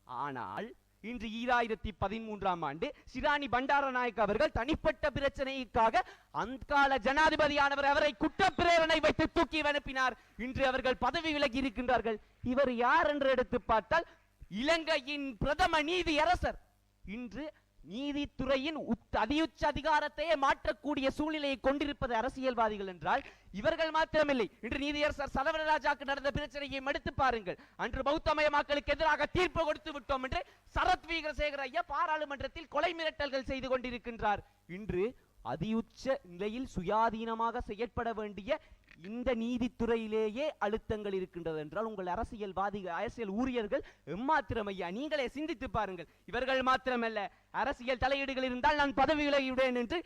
S2: ஆனால் இன்று 2013ஆம் ஆண்டு சிராணி பண்டாரநாயக்க அவர்கள் தனிப்பட்ட பிரச்சனைக்காக அந்கால ஜனாதிபதியானவர் அவரை குற்றப்பிரேரணை வைத்து தூக்கி அனுப்பினார். இன்று அவர்கள் பதவி விலகி இருக்கின்றார்கள். இவர் யார் என்று எடுத்து பார்த்தால் இலங்கையின் பிரதம நீதியரசர். இன்று நீதித்துறையின் அதியுச்ச அதிகாரத்தையே மாற்றக்கூடிய சூழ்நிலையை கொண்டிருப்பது அரசியல்வாதிகள் என்றால் இவர்கள் மாத்திரமில்லை. இன்று நீதியரசர் சரவணராஜாக்கு நடந்த பிரச்சனையை எடுத்து பாருங்கள். அன்று பௌத்தமயமாக்களுக்கு எதிராக தீர்ப்பு கொடுத்து விட்டோம் என்று சரத் வீரசேகர ஐயா பாராளுமன்றத்தில் கொலை மிரட்டல்கள் செய்து கொண்டிருக்கின்றார். இன்று அதியுச்ச நிலையில் சுயாதீனமாக செயற்பட வேண்டிய இந்த நீதித்துறையிலேயே அழுத்தங்கள் இருக்கின்றது என்றால் உங்கள் அரசியல் ஊழியர்கள் எம்மாத்திரம் ஐயா? நீங்களே சிந்தித்து பாருங்கள். இவர்கள் மாத்திரமல்ல, அரசியல் தலையீடுகள் இருந்தால் நான் பதவி விலகிவிடுவேன் என்று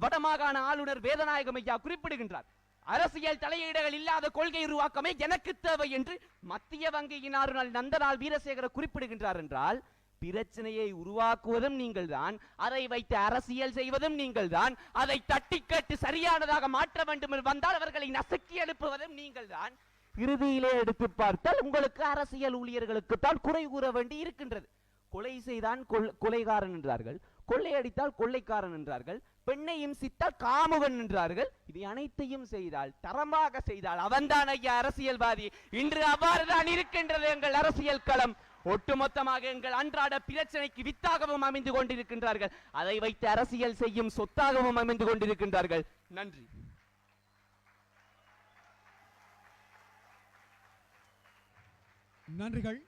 S2: வடமாகாண ஆளுநர் வேதநாயகம் ஐயா குறிப்பிடுகின்றார். அரசியல் தலையீடுகள் இல்லாத கொள்கை உருவாக்கமே எனக்கு தேவை என்று மத்திய வங்கியின் ஆளுநர் நந்தலால் வீரசேகர குறிப்பிடுகின்றார் என்றால் பிரச்சனையை உருவாக்குவதும் நீங்கள் தான், அதை வைத்து அரசியல் செய்வதும் நீங்கள் தான், அதை தட்டி கேட்டு சரியானதாக மாற்ற வேண்டும் என்று வந்தால் அவர்களை நசுக்கி எழுப்புவதும் நீங்கள் தான். இறுதியிலே எடுத்து பார்த்தால் உங்களுக்கு அரசியல் ஊழியர்களுக்கு தான் குறை கூற வேண்டி இருக்கின்றது. கொலை செய்தான் கொலைகாரன் என்றார்கள், கொள்ளையடித்தால் கொள்ளைக்காரன் என்றார்கள், பெண்ணை இம்சித்தால் காமுகன் என்றார்கள். இதை அனைத்தையும் செய்தால், தரமாக செய்தால் அவன்தான் ஐயா அரசியல்வாதி. இன்று அவ்வாறுதான் இருக்கின்றது எங்கள் அரசியல் களம். ஒட்டுமொத்தமாக எங்கள் அன்றாட பிரச்சனைக்கு வித்தாகவும் அமைந்து கொண்டிருக்கின்றார்கள். அதை வைத்து அரசியல் செய்யும் சொத்தாகவும் அமைந்து கொண்டிருக்கின்றார்கள். நன்றி.
S6: நன்றிகள்.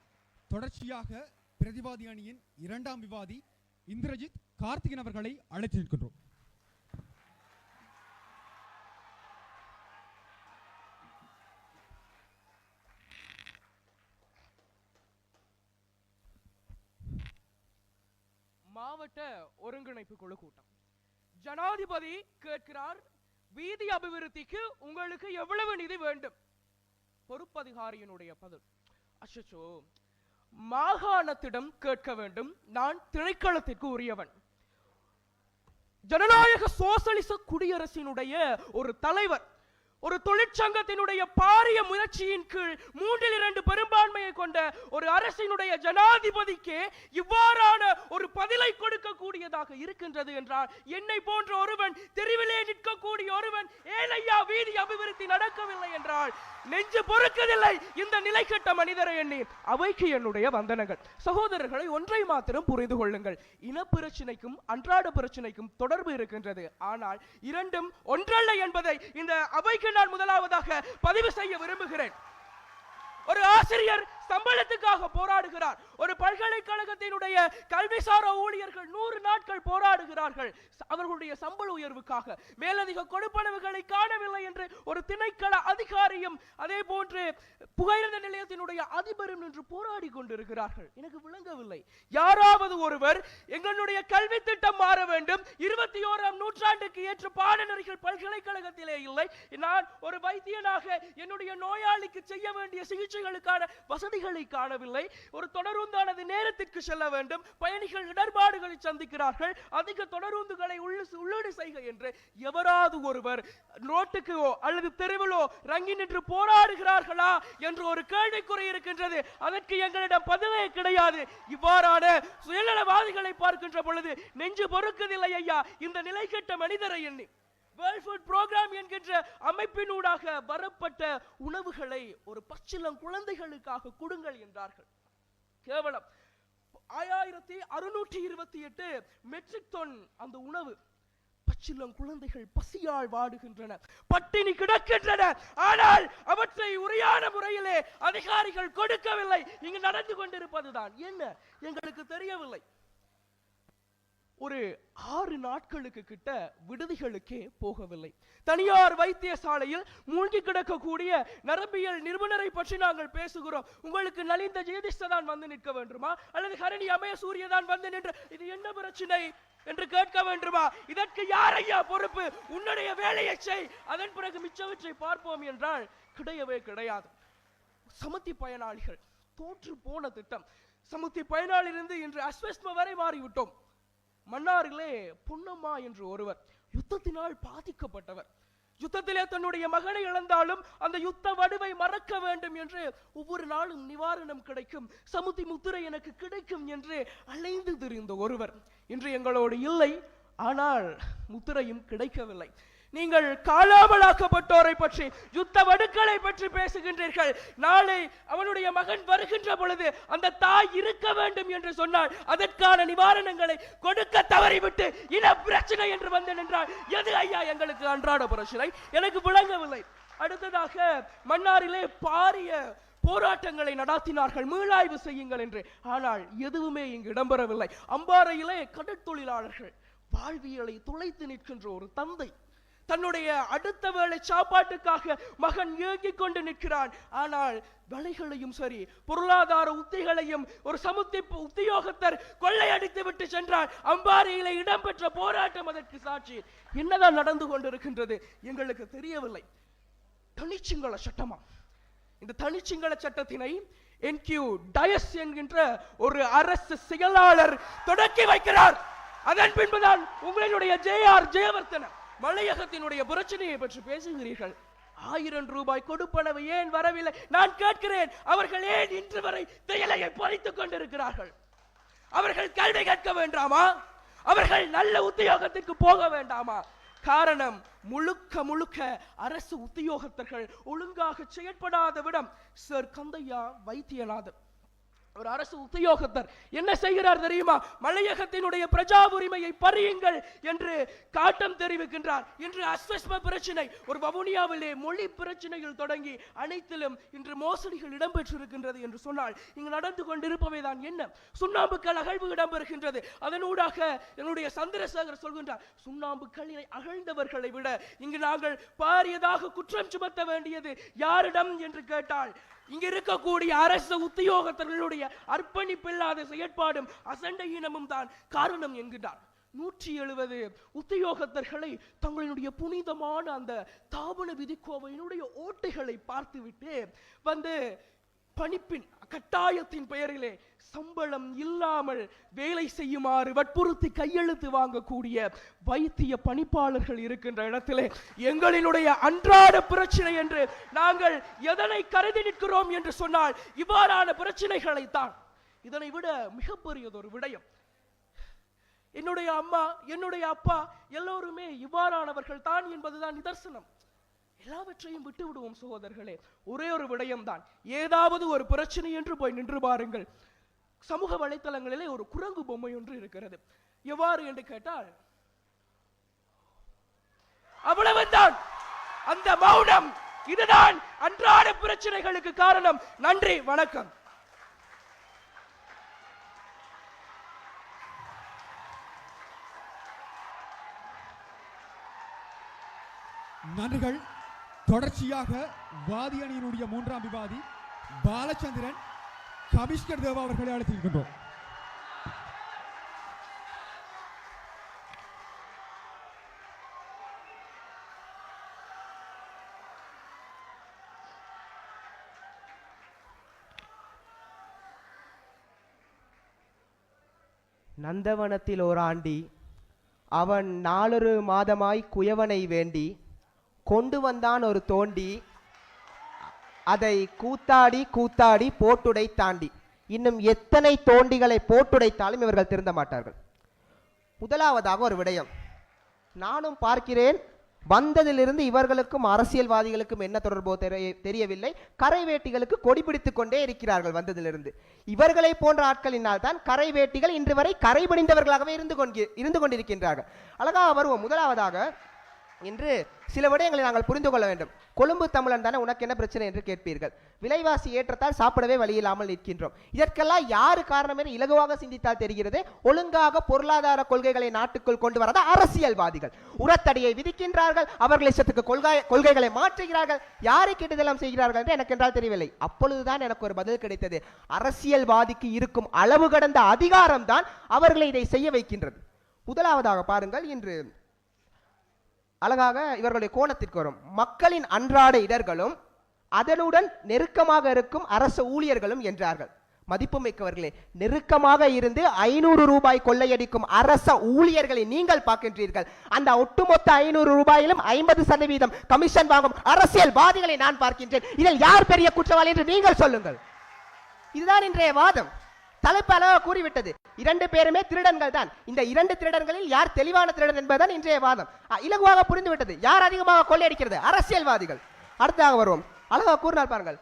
S6: தொடர்ச்சியாக பிரதிவாதி அணியின் இரண்டாம் விவாதி இந்திரஜித் கார்த்திகன் அவர்களை அழைத்திருக்கின்றோம்.
S7: மாவட்ட ஒருங்கிணைப்பு குழு கூட்டம். ஜனாதிபதி கேட்கிறார், வீதி அபிவிருத்திக்கு உங்களுக்கு எவ்வளவு நிதி வேண்டும்? பொறுப்பதிகாரியினுடைய பதில், அச்சோ, மாகாணத்திடம் கேட்க வேண்டும், நான் திணைக்களத்திற்கு உரியவன். ஜனநாயக சோசலிச குடியரசினுடைய ஒரு தலைவர் ஒரு தொழிற்சங்கத்தினுடைய பாரிய முயற்சியின் கீழ் 3/2 பெரும்பான்மையை கொண்ட ஒரு அரசினுடைய ஜனாதிபதிக்கு இவ்வாறான ஒரு பதிலை கொடுக்கக்கூடியதாக இருக்கின்றது என்றால், என்னை போன்ற ஒருவன், தெருவிலே நிற்கக்கூடிய ஒருவன், ஏனையா வீதி அபிவிருத்தி நடக்கவில்லை என்றால் நெஞ்சு பொறுக்கவில்லை இந்த நிலை கெட்ட மனிதரை எண்ணி. அவைக்கு என்னுடைய வந்தனங்கள். சகோதரர்களை, ஒன்றை மாத்திரம் புரிந்து கொள்ளுங்கள். இனப்பிரச்சினைக்கும் அன்றாட பிரச்சனைக்கும் தொடர்பு இருக்கின்றது. ஆனால் இரண்டும் ஒன்றல்ல என்பதை இந்த அவைக்கு நான் முதலாவதாக பதிவு செய்ய விரும்புகிறேன். ஒரு ஆசிரியர் சம்பளத்துக்காக போராடுகிறார். ஒரு பல்கலைக்கழகத்தினுடைய கல்விசார ஊழியர்கள் 100 நாட்கள் போராடுகிறார்கள் அவர்களுடைய சம்பள உயர்வுக்காக. மேலதிக கொடுப்பனவுகளை காணவில்லை என்று ஒரு திணைக்கள அதிகாரியும் அதே போன்று புகையிரத நிலையத்தினுடைய அதிபரும் நின்று போராடி கொண்டிருக்கிறார்கள். எனக்கு விளங்கவில்லை. யாராவது ஒருவர் எங்களுடைய கல்வி திட்டம் மாற வேண்டும், 21ஆம் நூற்றாண்டுக்கு ஏற்ற பாடநெறிகள் பல்கலைக்கழகத்திலே இல்லை, நான் ஒரு வைத்தியனாக என்னுடைய நோயாளிக்கு செய்ய வேண்டிய சிகிச்சைகளுக்கான வசதிகளை காணவில்லை, ஒரு தொடருந்தானது நேரத்திற்கு செல்ல வேண்டும், பயணிகள் இடர்பாடுகளை சந்திக்கிறார்கள், அதிக தொடருந்துகளை உள்ளீடு செய்க என்று எவராது ஒருவர் ரோட்டுக்கோ அல்லது தெருவிலோ ரங்கி நின்று போராடுகிறார்களா என்று ஒரு கேள்விக்குறி இருக்கின்றது. அதற்கு எங்களிடம் பதிலே கிடையாது. இவ்வாறான சுயநலவாதிகளை பார்க்கின்ற பொழுது நெஞ்சு பொறுக்கதில்லை ஐயா இந்த நிலை கெட்ட மனிதரை எண்ணி. வேர்ல்ட் ஃபுட் புரோகிராம் என்கின்ற அமைப்பினூடாக வரப்பட்ட உணவுகளை ஒரு பச்சிளம் குழந்தைகளுக்காக கொடுங்கள் என்றார்கள். கேவலம் 5628 மெட்ரிக் டன் அந்த உணவு. பச்சிளம் குழந்தைகள் பசியால் வாடுகின்றன, பட்டினி கிடக்கின்றன. ஆனால் அவற்றை உரியான முறையிலே அதிகாரிகள் கொடுக்கவில்லை. இங்கு நடந்து கொண்டிருப்பதுதான் என்ன எங்களுக்கு தெரியவில்லை. ஒரு 6 நாட்களுக்கு கிட்ட விடுதிகளுக்கே போகவில்லை. தனியார் வைத்தியசாலையில் மூழ்கி கிடக்கக்கூடிய நரம்பியல் நிபுணரை பற்றி நாங்கள் பேசுகிறோம். உங்களுக்கு நலிந்த ஜெயதிஷ்ட வந்து நிற்க வேண்டுமா அல்லது ஹரணி அமயசூரிய தான் வந்து நின்று இது என்ன பிரச்சனை என்று கேட்க வேண்டுமா? இதற்கு யார் ஐயா பொறுப்பு? உன்னுடைய வேலையை செய், அதன் பிறகு மிச்சவற்றை பார்ப்போம் என்றால் கிடையவே கிடையாது. சமுத்தி பயனாளிகள் தோற்று போன திட்டம். சமுத்தி பயனாளிலிருந்து இன்று அஸ்வஸ்ம வரை மாறிவிட்டோம். மன்னாரிலே பொன்னம்மா என்று ஒருவர் யுத்தத்தினால் பாதிக்கப்பட்டவர். யுத்தத்திலே தன்னுடைய மகனை இழந்தாலும் அந்த யுத்த வடுவை மறக்க வேண்டும் என்று ஒவ்வொரு நாளும் நிவாரணம் கிடைக்கும், சமுத்தி முத்திரை எனக்கு கிடைக்கும் என்று அலைந்து திரிந்த ஒருவர் இன்று எங்களோடு இல்லை. ஆனால் முத்திரையும் கிடைக்கவில்லை. நீங்கள் காலாமலாக்கப்பட்டோரை பற்றி, யுத்த வடுக்களை பற்றி பேசுகின்றீர்கள். நாளை அவனுடைய மகன் வருகின்ற பொழுது அந்த தாய் இருக்க வேண்டும் என்று சொன்னால் அதற்கான நிவாரணங்களை கொடுக்க தவறிவிட்டு இன பிரச்சனை என்று வந்து நின்றால் எது ஐயா எங்களுக்கு அன்றாட பிரச்சனை? எனக்கு விளங்கவில்லை. அடுத்ததாக மன்னாரிலே பாரிய போராட்டங்களை நடத்தினார்கள், மீளாய்வு செய்யுங்கள் என்று. ஆனால் எதுவுமே இங்கு இடம்பெறவில்லை. அம்பாறையிலே கடற்தொழிலாளர்கள் வாழ்வியலை துளைத்து நிற்கின்ற ஒரு தந்தை தன்னுடைய அடுத்த வேளை சாப்பாட்டுக்காக மகன் ஏங்கிக் கொண்டு நிற்கிறான். ஆனால் வேலைகளையும் சரி பொருளாதார உத்திகளையும் ஒரு சமுத்தி உத்தியோகத்தர் கொள்ளையடித்து விட்டு சென்றார். அம்பாறையிலே இடம்பெற்ற போராட்டம் அதற்கு சாட்சி. என்னதான் நடந்து கொண்டிருக்கின்றது எங்களுக்கு தெரியவில்லை. தனிச்சிங்கள சட்டமா? இந்த தனிச்சிங்கள சட்டத்தினை என்கியூ டயஸ் என்கின்ற ஒரு அரசு செயலாளர் தொடக்கி வைக்கிறார். அதன் பின்புதான் உங்களுடைய ஜேஆர் ஜெயவர்தன மலையகத்தினுடைய பிரச்சனையை பற்றி பேசுகிறீர்கள். 1000 ரூபாய் கொடுப்பனவு ஏன் வரவில்லை? நான் கேட்கிறேன், அவர்கள் ஏன் இன்று வரை தேயிலையை பறித்துக் கொண்டிருக்கிறார்கள்? அவர்கள் கல்வி கற்க வேண்டாமா? அவர்கள் நல்ல உத்தியோகத்துக்கு போக வேண்டாமா? காரணம் முழுக்க அரசு உத்தியோகத்தர்கள் ஒழுங்காக செயற்படாத விடம். சர் கந்தையா வைத்தியநாதன் ஒரு அரசு உத்தியோகத்தர் என்ன செய்கிறார் தெரியுமா? மலையகத்தினுடைய பிரஜா உரிமையை பறியுங்கள் என்று காட்டம் தெரிவிக்கின்றார். இன்று அஸ்வஸ்ம பிரச்சனை, ஒரு வவுனியாவிலே மொழி பிரச்சனைகள் தொடங்கி அனைத்திலும் இன்று மோசடிகள் இடம்பெற்றிருக்கின்றது என்று சொன்னால் இங்கு நடந்து கொண்டிருப்பவைதான் என்ன? சுண்ணாம்புக்கல் அகழ்வு இடம்பெறுகின்றது. அதனூடாக என்னுடைய சந்திரசேகர் சொல்கின்றார், சுண்ணாம்புக்கல்லை அகழ்ந்தவர்களை விட இங்கு நாங்கள் பாரியதாக குற்றம் சுமத்த வேண்டியது யாரிடம் என்று கேட்டால் இங்க இருக்கக்கூடிய அரசு உத்தியோகத்தர்களுடைய அர்ப்பணிப்பில்லாத செயற்பாடும் அசண்டையினமும் தான் காரணம் என்கிறார். 170 உத்தியோகத்தர்களை தங்களுடைய புனிதமான அந்த தாபன விதிக்கோவையினுடைய ஓட்டைகளை பார்த்துவிட்டு வந்து பணிப்பின் கட்டாயத்தின் பெயரிலே சம்பளம் இல்லாமல் வேலை செய்யுமாறு வற்புறுத்தி கையெழுத்து வாங்கக்கூடிய வைத்திய பணிப்பாளர்கள் இருக்கின்ற இடத்திலே எங்களினுடைய அன்றாட பிரச்சனை என்று நாங்கள் எதனை கருதி நிற்கிறோம் என்று சொன்னால் இவ்வாறான பிரச்சனைகளைத்தான். இதனை விட மிகப்பெரியதொரு விடயம், என்னுடைய அம்மா என்னுடைய அப்பா எல்லோருமே இவ்வாறானவர்கள் தான் என்பதுதான் நிதர்சனம். எல்லாவற்றையும் விட்டு விடுவோம் சகோதரர்களே. ஒரே ஒரு விடயம்தான், ஏதாவது ஒரு பிரச்சனை என்று போய் நின்று பாருங்கள். சமூக வலைத்தளங்களிலே ஒரு குரங்கு பொம்மை ஒன்று இருக்கிறது. எவ்வாறு என்று கேட்டால் அவ்வளவுதான். அந்த மௌனம் இதுதான் அன்றாட பிரச்சனைகளுக்கு காரணம். நன்றி, வணக்கம்.
S6: நன்றிகள். தொடர்ச்சியாக வாதி அணியினுடைய மூன்றாம் விவாதி பாலச்சந்திரன் கமிஷ்கர் தேவா அவர்களை அழைத்திருக்கின்றோம்.
S4: நந்தவனத்தில் ஓராண்டி அவன் 4 மாதமாய் குயவனை வேண்டி கொண்டு வந்தான் ஒரு தோண்டி, அதை கூத்தாடி கூத்தாடி போட்டுடை தாண்டி. இன்னும் எத்தனை தோண்டிகளை போட்டுடைத்தாலும் இவர்கள் திருந்த மாட்டார்கள். முதலாவதாக ஒரு விடயம், நானும் பார்க்கிறேன், வந்ததிலிருந்து இவர்களுக்கும் அரசியல்வாதிகளுக்கும் என்ன தொடர்போ தெரியவில்லை. கரை வேட்டிகளுக்கு கொடி பிடித்துக் கொண்டே இருக்கிறார்கள் வந்ததிலிருந்து. இவர்களை போன்ற ஆட்களினால் தான் கரை வேட்டிகள் இன்று வரை கரை பிடிந்தவர்களாகவே இருந்து கொண்டிருக்கின்றார்கள். அழகாக வருவோம். முதலாவதாக இன்று சில விடயங்களை நாங்கள் புரிந்து கொள்ள வேண்டும். கொழும்பு தமிழன் தானே, உனக்கு என்ன பிரச்சனை என்று கேட்பீர்கள். விலைவாசி ஏற்றத்தால் சாப்பிடவே வழி இல்லாமல் நிற்கின்றோம். இதற்கெல்லாம் யாரு காரணம் என இலகுவாக சிந்தித்தால் தெரிகிறது. ஒழுங்காக பொருளாதார கொள்கைகளை நாட்டுக்குள் கொண்டு வரத அரசியல்வாதிகள் உரத்தடியை விதிக்கின்றார்கள், அவர்கள் இஷ்டத்துக்கு கொள்கைகளை மாற்றுகிறார்கள். யாரை கேட்டதெல்லாம் செய்கிறார்கள் என்று எனக்கு என்றால் தெரியவில்லை. அப்பொழுதுதான் எனக்கு ஒரு பதில் கிடைத்தது. அரசியல்வாதிக்கு இருக்கும் அளவு கடந்த அதிகாரம் தான் அவர்களை இதை செய்ய வைக்கின்றது. முதலாவதாக பாருங்கள், இன்று அழகாக இவர்களுடைய கோணத்திற்கு வரும். மக்களின் அன்றாட இடர்களும் அதனுடன் நெருக்கமாக இருக்கும் அரசு ஊழியர்களும் என்றார்கள். மதிப்புமிக்கவர்களே, நெருக்கமாக இருந்து 500 ரூபாய் கொள்ளையடிக்கும் அரச ஊழியர்களை நீங்கள் பார்க்கின்றீர்கள். அந்த ஒட்டுமொத்த 500 ரூபாயிலும் 50% கமிஷன் வாங்கும் அரசியல்வாதிகளை நான் பார்க்கின்றேன். இதில் யார் பெரிய குற்றவாளி என்று நீங்கள் சொல்லுங்கள். இதுதான் இன்றைய வாதம். தலைப்பு அழகாக கூறிவிட்டது. 2 பேருமே திருடன்கள் தான். இந்த 2 திருடன்களில் யார் தெளிவான திருடன் என்பதுதான் இன்றைய வாதம். இலகுவாக புரிந்துவிட்டது. யார் அதிகமாக கொள்ளையடிக்கிறது? அரசியல்வாதிகள். அடுத்தாக வருவோம். அழகாக கூறினார் பாருங்கள்,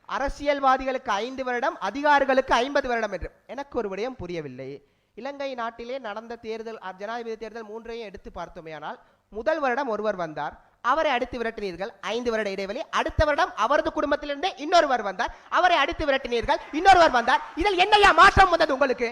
S4: அரசியல்வாதிகளுக்கு 5 வருடம், அதிகாரிகளுக்கு 50 வருடம் என்று. எனக்கு ஒரு விடயம் புரியவில்லை. இலங்கை நாட்டிலே நடந்த தேர்தல், ஜனாதிபதி தேர்தல் 3ஐயும் எடுத்து பார்த்தோமேயானால், முதல் வருடம் ஒருவர் வந்தார், அவரை அடித்து விரட்டினீர்கள், 5 வருட இடைவெளி. அடுத்த வருடம் அவரது குடும்பத்திலிருந்தே இன்னொருவர் வந்தார், அவரை அடித்து விரட்டினீர்கள், இன்னொருவர் வந்தார். இதில் என்னையா மாற்றம் வந்தது உங்களுக்கு?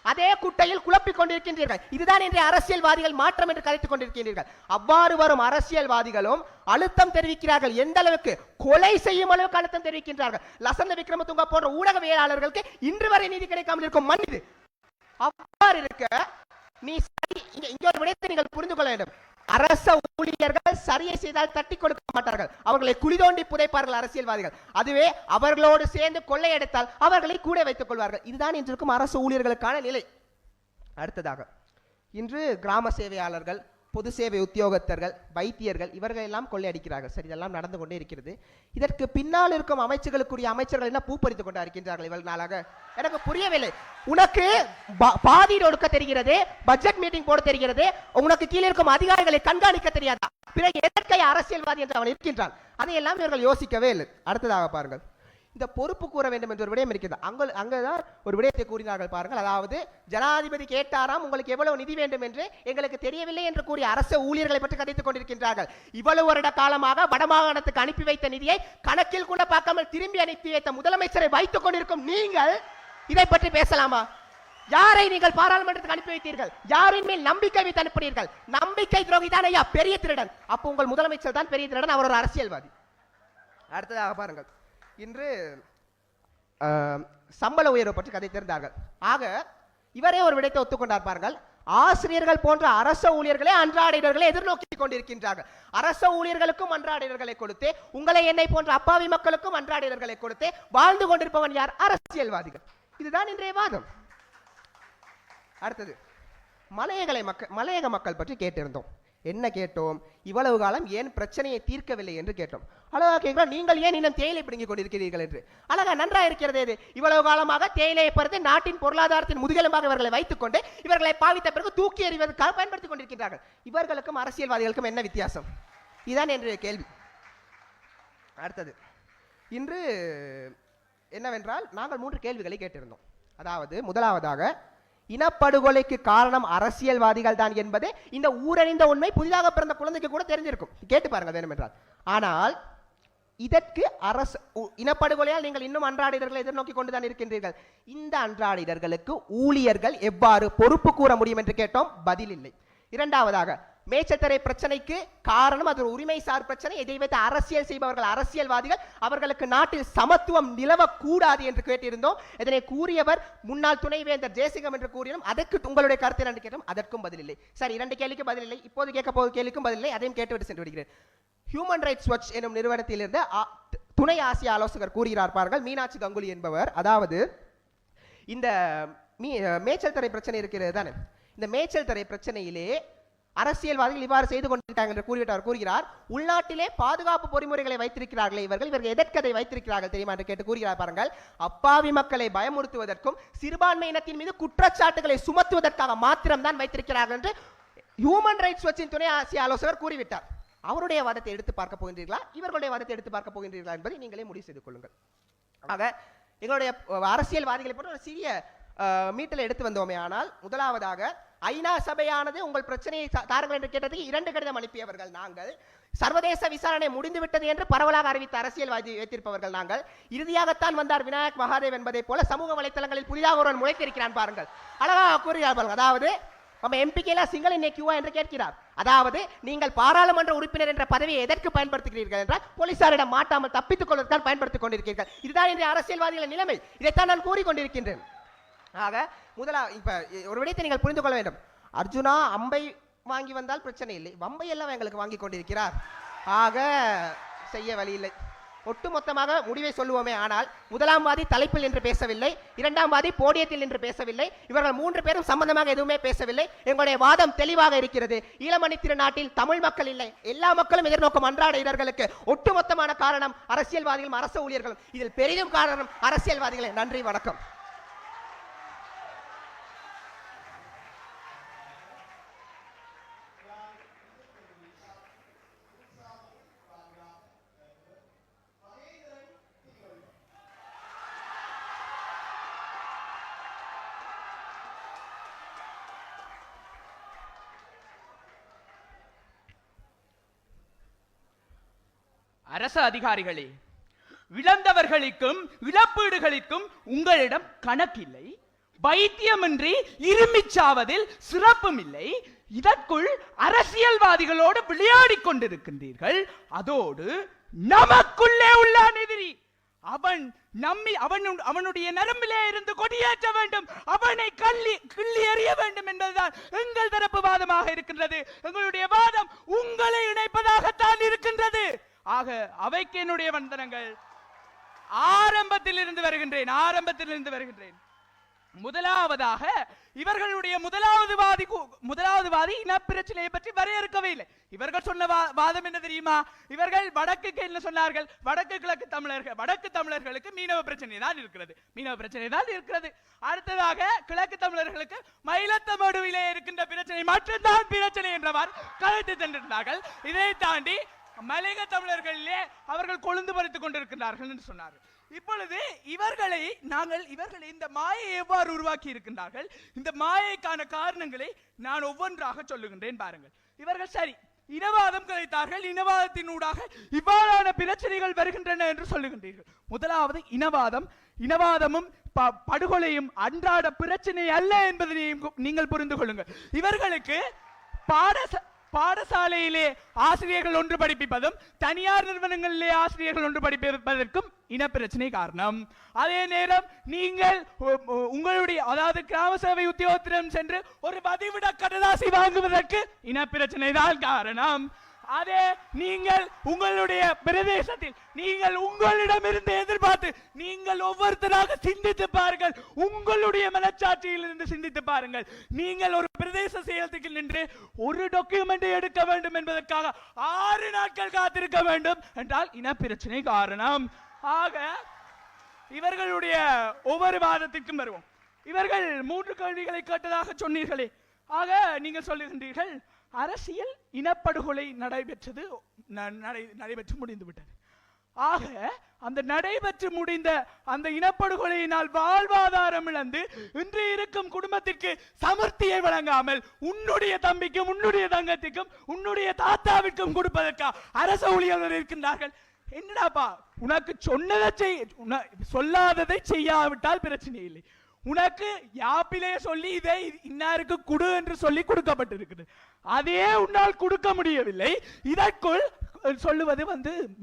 S4: அதே குட்டையில் குழப்பிக் கொண்டிருக்கின்றீர்கள். இதுதான் இன்றைய அரசியல்வாதிகள் மாற்றம் என்று கருத்துக் கொண்டிருக்கின்றீர்கள். அவ்வாறு வரும் அரசியல்வாதிகளும் அழுத்தம் தெரிவிக்கிறார்கள். எந்த அளவுக்கு? கொலை செய்யும் அளவுக்கு அழுத்தம் தெரிவிக்கின்றார்கள். லசந்த விக்ரமதுங்க போன்ற ஊடகவியலாளர்களுக்கு இன்று வரை நீதி கிடைக்காமல் இருக்கும் மண் இது. அவ்வாறு இருக்க நீ இங்க ஒரு விடயத்தை நீங்கள் புரிந்து கொள்ள வேண்டும். அரச ஊழியர்கள் சரியை செய்தால் தட்டி கொடுக்க மாட்டார்கள், அவர்களை குழி தோண்டி புதைப்பார்கள் அரசியல்வாதிகள். அதுவே அவர்களோடு சேர்ந்து கொள்ளையடித்தால் அவர்களை கூட வைத்துக் கொள்வார்கள். இதுதான் இன்று இருக்கும் அரசு ஊழியர்களுக்கான நிலை. அடுத்ததாக, இன்று கிராம சேவையாளர்கள், பொது சேவை உத்தியோகத்தர்கள், வைத்தியர்கள் இவர்கள் எல்லாம் கொள்ளையடிக்கிறார்கள். சரி, இதெல்லாம் நடந்து கொண்டே இருக்கிறது. இதற்கு பின்னால் இருக்கும் அமைச்சர்களுக்குரிய அமைச்சர்கள் என்ன பூப்பறித்துக் கொண்டு இருக்கின்றார்கள் இவ்வளவு நாளாக? எனக்கு புரியவில்லை. உனக்கு பாதி ஒடுக்க தெரிகிறது, பட்ஜெட் மீட்டிங் போட தெரிகிறது, உனக்கு கீழே இருக்கும் அதிகாரிகளை கண்காணிக்க தெரியாதா? பிறகு எதற்கை அரசியல்வாதி என்று அவன் இருக்கின்றான்? அதையெல்லாம் இவர்கள் யோசிக்கவே இல்லை. அடுத்ததாக பாருங்கள், இந்த பொறுப்பு கூற வேண்டும் என்ற ஒரு விடயம் இருக்கிறது. அங்கதான் ஒரு விடயத்தை கூறினார்கள் பாருங்கள். அதாவது ஜனாதிபதி கேட்டாராம், உங்களுக்கு எவ்வளவு நிதி வேண்டும் என்று, எங்களுக்கு தெரியவில்லை என்று கூறிய அரசு ஊழியர்களை பற்றி கதைத்துக் கொண்டிருக்கின்றார்கள். இவ்வளவு வருட காலமாக வடமாகாணத்துக்கு அனுப்பி வைத்த நிதியை கணக்கில் கூட பார்க்காமல் திரும்பி அனுப்பி வைத்த முதலமைச்சரை வைத்துக் கொண்டிருக்கும் நீங்கள் இதை பற்றி பேசலாமா? யாரை நீங்கள் பாராளுமன்றத்துக்கு அனுப்பி வைத்தீர்கள்? யாரின் மேல் நம்பிக்கை வைத்து அனுப்பினீர்கள்? நம்பிக்கை துரோகி தான் ஐயா பெரிய திருடன். அப்போ உங்கள் முதலமைச்சர் தான் பெரிய திருடன், அவர் ஒரு அரசியல்வாதி. அடுத்ததாக பாருங்கள், இன்று சம்பள உயர்வு பற்றி கதை தெரிந்தார்கள். ஆக இவரே ஒரு விடயத்தை ஒத்துக்கொண்டார் பாருங்கள். ஆசிரியர்கள் போன்ற அரச ஊழியர்களே அன்றாடினர்களை எதிர்நோக்கி கொண்டிருக்கின்றார்கள். அரச ஊழியர்களுக்கும் அன்றாடினர்களை கொடுத்து, உங்களை என்னை போன்ற அப்பாவி மக்களுக்கும் அன்றாடினர்களை கொடுத்து வாழ்ந்து கொண்டிருப்பவன் யார்? அரசியல்வாதிகள். இதுதான் இன்றைய வாதம். அடுத்தது மலையக மக்கள் பற்றி கேட்டிருந்தோம். என்ன கேட்டோம்? இவ்வளவு காலம் ஏன் பிரச்சனையை தீர்க்கவில்லை என்று கேட்டோம். அழகா கேட்கிறோம், நீங்கள் ஏன் இன்னும் தேயிலை பிடுங்கிக் கொண்டிருக்கிறீர்கள் என்று. அழகா நன்றா இருக்கிறது. இது இவ்வளவு காலமாக தேயிலையை பொறுத்து நாட்டின் பொருளாதாரத்தின் முதுகெலும்பாக இவர்களை வைத்துக் கொண்டு இவர்களை பாவித்த பிறகு தூக்கி எறிவதற்காக பயன்படுத்திக் கொண்டிருக்கிறார்கள். இவர்களுக்கும் அரசியல்வாதிகளுக்கும் என்ன வித்தியாசம்? இதுதான் என்னுடைய கேள்வி. அடுத்தது இன்று என்னவென்றால், நாங்கள் 3 கேள்விகளை கேட்டிருந்தோம். அதாவது முதலாவதாக, இனப்படுகொலைக்கு காரணம் அரசியல்வாதிகள் தான் என்பது இந்த ஊரறிந்த உண்மை புதிதாக பிறந்த குழந்தைக்கு கூட தெரிஞ்சிருக்கும். கேட்டு பாருங்கள் வேணுமென்றால். ஆனால் இதற்கு இனப்படுகொலையால் நீங்கள் இன்னும் அன்றாடினர்களை எதிர்நோக்கி கொண்டுதான் இருக்கின்றீர்கள். இந்த அன்றாடினர்களுக்கு ஊழியர்கள் எவ்வாறு பொறுப்பு கூற முடியும் என்று கேட்டோம். பதில் இல்லை. இரண்டாவதாக, மேச்சத்தரை பிரச்சனைக்கு காரணம் அது ஒரு உரிமை சார் பிரச்சனை. இதை வைத்து அரசியல் செய்பவர்கள் அரசியல்வாதிகள். அவர்களுக்கு நாட்டில் சமத்துவம் நிலவக்கூடாது என்று கேட்டிருந்தோம். இதனை கூறியவர் முன்னாள் துணைவேந்தர் ஜெயசிங்கம் என்று கூறினோம். அதற்கு உங்களுடைய கருத்து என்று கேட்டோம். அதற்கும் பதில் இல்லை. சரி, 2 கேள்விக்கு பதில் இல்லை. இப்போது கேட்க போகும் கேள்விக்கும் பதில் இல்லை. அதையும் கேட்டுவிட்டு சென்று விடுகிறேன். ஹியூமன் ரைட்ஸ் வாட்ச் எனும் நிறுவனத்திலிருந்து துணை ஆசிய ஆலோசகர் கூறுகிறார் பாருங்கள், மீனாட்சி கங்குலி என்பவர். அதாவது இந்த மேய்ச்சல் தரை பிரச்சனை இருக்கிறது தானே, இந்த மேய்ச்சல் தரை பிரச்சனையிலே அரசியல்வாதிகள் இவ்வாறு செய்து கொண்டிருக்காங்க என்று கூறுகிறார். உள்நாட்டிலே பாதுகாப்பு பொறிமுறைகளை வைத்திருக்கிறார்களே இவர்கள் எதற்கதை வைத்திருக்கிறார்கள் தெரியுமா என்று கேட்டு கூறுகிறார் பாருங்கள். அப்பாவி மக்களை பயமுறுத்துவதற்கும் சிறுபான்மை இனத்தின் மீது குற்றச்சாட்டுகளை சுமத்துவதற்காக மாத்திரம்தான் வைத்திருக்கிறார்கள் என்று ஹியூமன் ரைட்ஸ் வாட்சின் துணை ஆசிய ஆலோசகர் கூறிவிட்டார். அவருடைய வாதத்தை எடுத்து பார்க்க போகின்றீர்களா, இவர்களுடைய வாதத்தை எடுத்து பார்க்க போகின்றீர்களா என்பதை நீங்களே முடிவு செய்து கொள்ளுங்கள். ஆக எங்களுடைய அரசியல்வாதிகளை போன்ற ஒரு சிறிய மீட்டலை எடுத்து வந்தோமே. ஆனால் முதலாவதாக, ஐநா சபையானது உங்கள் பிரச்சனையை தாருங்கள் என்று கேட்டதுக்கு 2 கடிதம் அனுப்பியவர்கள் நாங்கள். சர்வதேச விசாரணை முடிந்துவிட்டது என்று பரவலாக அறிவித்த அரசியல்வாதி வைத்திருப்பவர்கள் நாங்கள். இறுதியாகத்தான் வந்தார் விநாயக் மகாதேவ் என்பதை போல சமூக வலைத்தளங்களில் புதிதாக ஒருவன் முளைத்திருக்கிறான் பாருங்கள். அழகாக கூறுகிறார்கள். அதாவது நம்ம எம்பிக்கேல சிங்கள கியூவா என்று கேட்கிறார். அதாவது நீங்கள் பாராளுமன்ற உறுப்பினர் என்ற பதவியை எதற்கு பயன்படுத்துகிறீர்கள் என்றால் போலீசாரிடம் மாட்டாமல் தப்பித்துக் கொள்வதற்காக பயன்படுத்திக் கொண்டிருக்கிறீர்கள். இதுதான் இன்றைய அரசியல்வாதிகளின் நிலைமை. இதைத்தான் நான் கூறிக்கொண்டிருக்கின்றேன். ஆக இப்ப ஒரு விடயத்தை நீங்கள் புரிந்து கொள்ள வேண்டும். அர்ஜுனா அம்பை வாங்கி வந்தால் பிரச்சனை இல்லை, வம்பை எல்லாம் எங்களுக்கு வாங்கி கொண்டிருக்கிறார். ஆக செய்ய வழி இல்லை. ஒட்டுமொத்தமாக முடிவை சொல்லுவோமே. ஆனால் முதலாம் வாதி தலைப்பில் என்று பேசவில்லை, இரண்டாம் வாதி போடியத்தில் என்று பேசவில்லை. இவர்கள் 3 பேரும் சம்பந்தமாக எதுவுமே பேசவில்லை. எங்களுடைய வாதம் தெளிவாக இருக்கிறது. ஈழமணி திருநாட்டில் தமிழ் மக்கள் இல்லை, எல்லா மக்களும் எதிர்நோக்கும் அன்றாட இடர்களுக்கு ஒட்டுமொத்தமான காரணம் அரசியல்வாதிகளும் அரசு ஊழியர்களும். இதில் பெரிதும் காரணம் அரசியல்வாதிகளே. நன்றி, வணக்கம்.
S3: அரச அதிகாரிகளே, இழந்தவர்களுக்கும் இழப்பீடுகளுக்கும் உங்களிடம் கணக்கில்லை. வைத்தியமின்றி இருமிச்சாவதில் சிறப்பும் இல்லை. இதற்குள் அரசியல்வாதிகளோடு விளையாடி கொண்டிருக்கின்றீர்கள். அதோடு நமக்குள்ளே உள்ள எதிரி அவனுடைய நரம்பிலே இருந்து கொடியேற்ற வேண்டும், அவனை கிள்ளி எறிய வேண்டும் என்பதுதான் எங்கள் தரப்பு வாதமாக இருக்கின்றது. எங்களுடைய வாதம் உங்களை இணைப்பதாகத்தான் இருக்கின்றது. ஆக அவைக்கு என்னுடைய வந்தனங்கள். ஆரம்பத்தில் இருந்து வருகின்றேன். முதலாவதாக, இவர்களுடைய முதலாவது வாதி இனப்பிரச்சனையை பற்றி வரையறுக்கவே இல்லை. இவர்கள் சொன்ன வாதம் என்ன தெரியுமா? இவர்கள் வடக்குக்கு என்ன சொன்னார்கள்? வடக்கு தமிழர்களுக்கு மீனவ பிரச்சனை தான் இருக்கிறது. அடுத்ததாக கிழக்கு தமிழர்களுக்கு மயிலத்தமடுவிலே இருக்கின்ற பிரச்சனை மட்டும்தான் பிரச்சனை என்றவாறு கருத்து சென்றிருந்தார்கள். இதை தாண்டி மலையக தமிழர்களிலே அவர்கள் கொழுந்து பறித்துக் கொண்டிருக்கிறார்கள் என்று சொன்னார்கள். இப்பொழுது இவர்களை இந்த மாயை எவ்வாறு உருவாக்கி இருக்கின்றார்கள், இந்த மாயைக்கான காரணங்களை நான் ஒவ்வொன்றாக சொல்லுகின்றேன் பாருங்கள். இவர்கள் சரி இனவாதம் கலைத்தார்கள், இனவாதத்தினூடாக இவ்வாறான பிரச்சனைகள் வருகின்றன என்று சொல்லுகின்றீர்கள். முதலாவது இனவாதமும் படுகொலையும் அன்றாட பிரச்சனை அல்ல என்பதை நீங்கள் புரிந்து கொள்ளுங்கள். இவர்களுக்கு பாடசாலையிலே ஆசிரியர்கள் ஒன்று படிப்பிப்பதும் தனியார் நிறுவனங்களிலே ஆசிரியர்கள் ஒன்று படிப்பிப்பதற்கும் இனப்பிரச்சனை காரணம். அதே நேரம் நீங்கள் உங்களுடைய அதாவது கிராம சேவை உத்தியோகத்திடம் சென்று ஒரு பதிவிட கடதாசி வாங்குவதற்கு இனப்பிரச்சனை தான் காரணம். அதே நீங்கள் உங்களுடைய பிரதேசத்தில் நீங்கள் உங்களிடமிருந்து எதிர்பார்த்து நீங்கள் ஒவ்வொருத்தராக சிந்தித்து பாருங்கள், உங்களுடைய மனச்சாட்சியில் இருந்து சிந்தித்து பாருங்கள். நீங்கள் ஒரு பிரதேச செயலகத்தில் நின்று ஒரு டாக்குமெண்டை எடுக்க வேண்டும் என்பதற்காக 6 நாட்கள் காத்திருக்க வேண்டும் என்றால் இனப்பிரச்சனை காரணம். ஆக இவர்களுடைய ஒவ்வொரு வாதத்திற்கும் வருவோம். இவர்கள் 3 கேள்விகளை கேட்டதாக சொன்னீர்களே, ஆக நீங்கள் சொல்லுகின்றீர்கள் அரசியல் இனப்படுகொலை நடைபெற்று முடிந்து விட்டது. ஆக அந்த நடைபெற்று முடிந்த அந்த இனப்படுகொலையினால் வாழ்வாதாரம் இழந்து இன்று இருக்கும் குடும்பத்திற்கு சமர்த்தியை வழங்காமல் உன்னுடைய தம்பிக்கும் உன்னுடைய தங்கத்திற்கும் உன்னுடைய தாத்தாவிற்கும் கொடுப்பதற்கா அரசு ஊழியர்கள் இருக்கின்றார்கள். என்னடாப்பா உனக்கு சொன்னதை சொல்லாததை செய்யாவிட்டால் பிரச்சனை இல்லை. உனக்கு யாப்பிலே சொல்லி இதை இன்னாருக்கு குடு என்று சொல்லி கொடுக்கப்பட்டிருக்கிறது, அதே உன்னால் கொடுக்க முடியவில்லை. இதற்குள் சொல்லுவது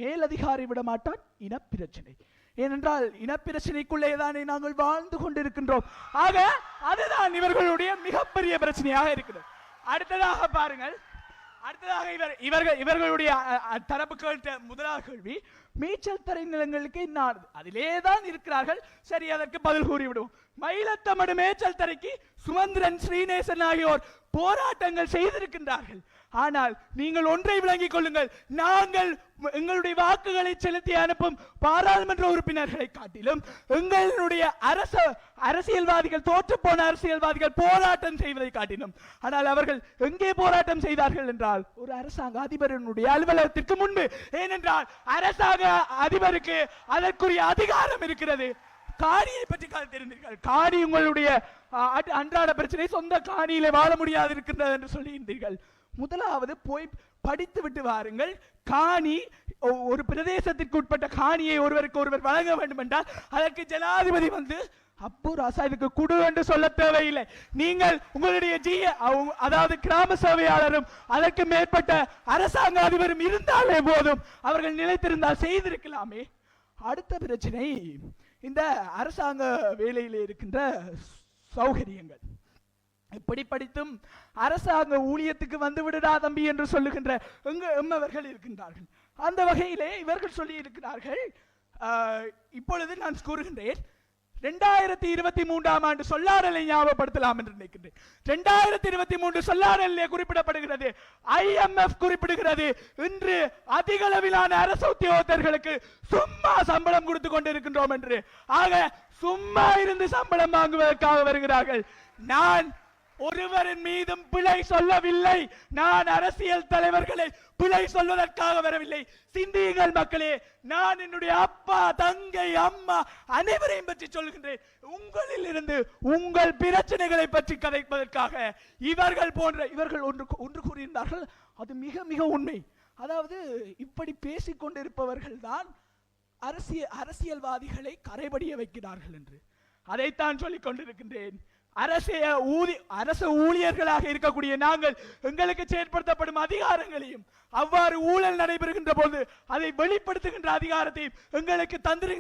S3: மேலதிகாரி விட மாட்டான் இனப்பிரச்சனை. ஏனென்றால் இனப்பிரச்சனைக்குள்ளே தானே நாங்கள் வாழ்ந்து கொண்டிருக்கின்றோம். ஆக அதுதான் இவர்களுடைய மிகப்பெரிய பிரச்சனையாக இருக்கிறது. அடுத்ததாக பாருங்கள், இவர்களுடைய தரப்பு கேட்ட முதலாவது கேள்வி மேய்ச்சல் தரை நிலங்களுக்கு இன்னார் அதிலே தான் இருக்கிறார்கள். சரி, அதற்கு பதில் கூறிவிடுவோம். மயிலத்தமடு மேய்ச்சல் தரைக்கு சுமந்திரன் ஸ்ரீநேசன் ஆகியோர் போராட்டங்கள் செய்திருக்கின்றார்கள். ஆனால் நீங்கள் ஒன்றை விளங்கிக் கொள்ளுங்கள், நாங்கள் எங்களுடைய வாக்குகளை செலுத்தி அனுப்பும் பாராளுமன்ற உறுப்பினர்களை காட்டிலும் எங்களுடைய அரசியல்வாதிகள் தோற்று போன அரசியல்வாதிகள் போராட்டம் செய்வதை காட்டிலும், ஆனால் அவர்கள் எங்கே போராட்டம் செய்தார்கள் என்றால் ஒரு அரசாங்க அதிபரினுடைய அலுவலகத்திற்கு முன்பு. ஏனென்றால் அரசாங்க அதிபருக்கு அதற்குரிய அதிகாரம் இருக்கிறது. காணியை பற்றி தெரிந்தீர்கள், காணி உங்களுடைய அன்றாட பிரச்சனை, சொந்த காணியிலே வாழ முடியாது இருக்கின்றது என்று சொல்லுகின்றீர்கள். முதலாவது போய் படித்து விட்டு வாருங்கள். காணி ஒரு பிரதேசத்திற்கு உட்பட்ட காணியை ஒருவருக்கு ஒருவர் வழங்க வேண்டும் என்றால் அதற்கு ஜனாதிபதி அப்போ ராசா இதுக்கு குடு என்று சொல்ல தேவையில்லை. நீங்கள் உங்களுடைய அதாவது கிராம சேவையாளரும் அதற்கு மேற்பட்ட அரசாங்க அதிபரும் இருந்தாலே போதும், அவர்கள் நிலைத்திருந்தால் செய்திருக்கலாமே. அடுத்த பிரச்சனை இந்த அரசாங்க வேலையில் இருக்கின்ற சௌகரியங்கள். இப்படி படித்தும் அரசாங்க ஊழியத்துக்கு வந்து விடுடா தம்பி என்று சொல்லுகின்ற எம்மவர்கள் இருக்கின்றார்கள். அந்த வகையிலே இவர்கள் சொல்லி இருக்கிறார்கள். இப்பொழுது நான் கூறுகின்றேன், 2023ஆம் ஆண்டு சொல்லாடலை ஞாபகப்படுத்தலாம் என்று நினைக்கின்றேன். 2023 சொல்லாடலே குறிப்பிடப்படுகிறது, IMF குறிப்பிடுகிறது, இன்று அதிக அளவிலான அரசு உத்தியோகத்தர்களுக்கு சும்மா சம்பளம் கொடுத்து கொண்டிருக்கின்றோம் என்று. ஆக சும்மா இருந்து சம்பளம் வாங்குவதற்காக வருகிறார்கள். நான் ஒருவரின் மீதும் பிழை சொல்லவில்லை, நான் அரசியல் தலைவர்களை பிழை சொல்வதற்காக வரவில்லை. சிந்தியுங்கள் மக்களே, நான் என்னுடைய அப்பா, தங்கை, அம்மா அனைவரையும் பற்றி சொல்கின்றேன். உங்களில் இருந்து உங்கள் பிரச்சனைகளை பற்றி கதைப்பதற்காக இவர்கள் ஒன்று கூறியிருந்தார்கள். அது மிக மிக உண்மை. அதாவது இப்படி பேசிக்கொண்டிருப்பவர்கள் தான் அரசியல்வாதிகளை கரைபடிய வைக்கிறார்கள் என்று. அதைத்தான் சொல்லிக் கொண்டிருக்கின்றேன். அரசு ஊழியர்களாக இருக்கக்கூடிய நாங்கள் எங்களுக்கு செயற்படுத்தப்படும் அதிகாரங்களையும் அவ்வாறு ஊழல் நடைபெறுகின்ற போது அதை வெளிப்படுத்துகின்ற அதிகாரத்தையும் எங்களுக்கு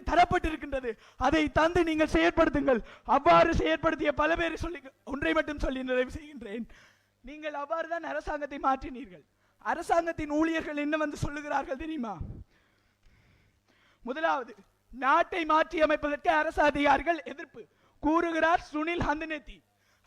S3: தரப்பட்டிருக்கின்றது. அதை தந்து நீங்கள் செயற்படுத்துங்கள். அவ்வாறு செயற்படுத்திய பல பேரை சொல்லி ஒன்றை மட்டும் சொல்லி நிறைவு செய்கின்றேன். நீங்கள் அவ்வாறு தான் அரசாங்கத்தை மாற்றினீர்கள். அரசாங்கத்தின் ஊழியர்கள் என்ன சொல்லுகிறார்கள் தெரியுமா? முதலாவது, நாட்டை மாற்றி அமைப்பதற்கு அரசு அதிகாரிகள் எதிர்ப்பு கூறுகிறார் சுனில் ஹந்தனேத்தி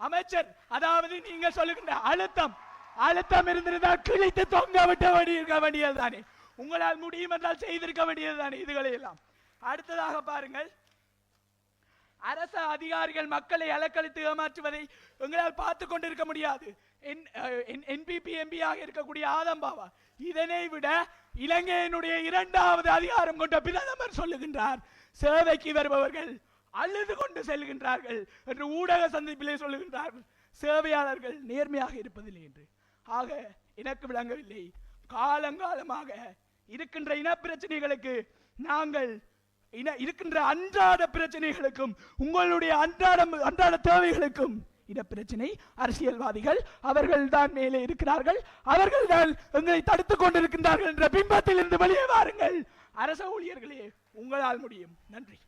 S3: அமைச்சர். அதாவது நீங்கள் சொல்லுகின்ற அழுத்தம் இருந்திருந்தால் கிழித்து தொங்க விட்ட வேண்டியதுதானே, உங்களால் முடியும் என்றால் செய்திருக்க வேண்டியதுதானே இதுகளை எல்லாம். அடுத்ததாக பாருங்கள், அரசு அதிகாரிகள் மக்களை அலக்களித்து ஏமாற்றுவதை எங்களால் பார்த்து கொண்டிருக்க முடியாது. NPP MP-யாக இருக்கக்கூடிய ஆதம்பாவா இதனை விட இலங்கையினுடைய 2வது அதிகாரம் கொண்ட பிரதமர் சொல்லுகின்றார், சேவைக்கு வருபவர்கள் அழுது கொண்டு செல்கின்றார்கள் என்று ஊடக சந்திப்பிலே சொல்லுகின்றார்கள், சேவையாளர்கள் நேர்மையாக இருப்பதில்லை என்று. ஆக எனக்கு விளங்கவில்லை, காலங்காலமாக இருக்கின்ற இன பிரச்சனைகளுக்கு நாங்கள் இருக்கின்ற அன்றாட பிரச்சனைகளுக்கும் உங்களுடைய அன்றாட தேவைகளுக்கும் இனப்பிரச்சனை, அரசியல்வாதிகள் அவர்கள்தான் மேலே இருக்கிறார்கள், அவர்கள்தான் எங்களை தடுத்துக் கொண்டிருக்கின்றார்கள் என்ற பிம்பத்தில் இருந்து வெளியே வாருங்கள். அரச ஊழியர்களே, உங்களால் முடியும். நன்றி.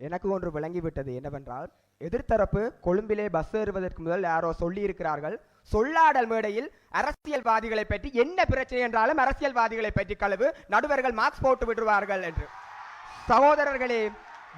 S1: எனக்கு ஒன்று விளங்கிவிட்டது என்னவென்றால், எதிர்த்தரப்பு கொழும்பிலே பஸ் ஏறுவதற்கு முதல் யாரோ சொல்லி இருக்கிறார்கள், சொல்லாடல் மேடையில் அரசியல்வாதிகளை பற்றி என்ன பிரச்சனை என்றாலும் அரசியல்வாதிகளை பற்றி கழுவு, நடுவர்கள் மார்க்ஸ் போட்டு விடுவார்கள் என்று. சகோதரர்களே,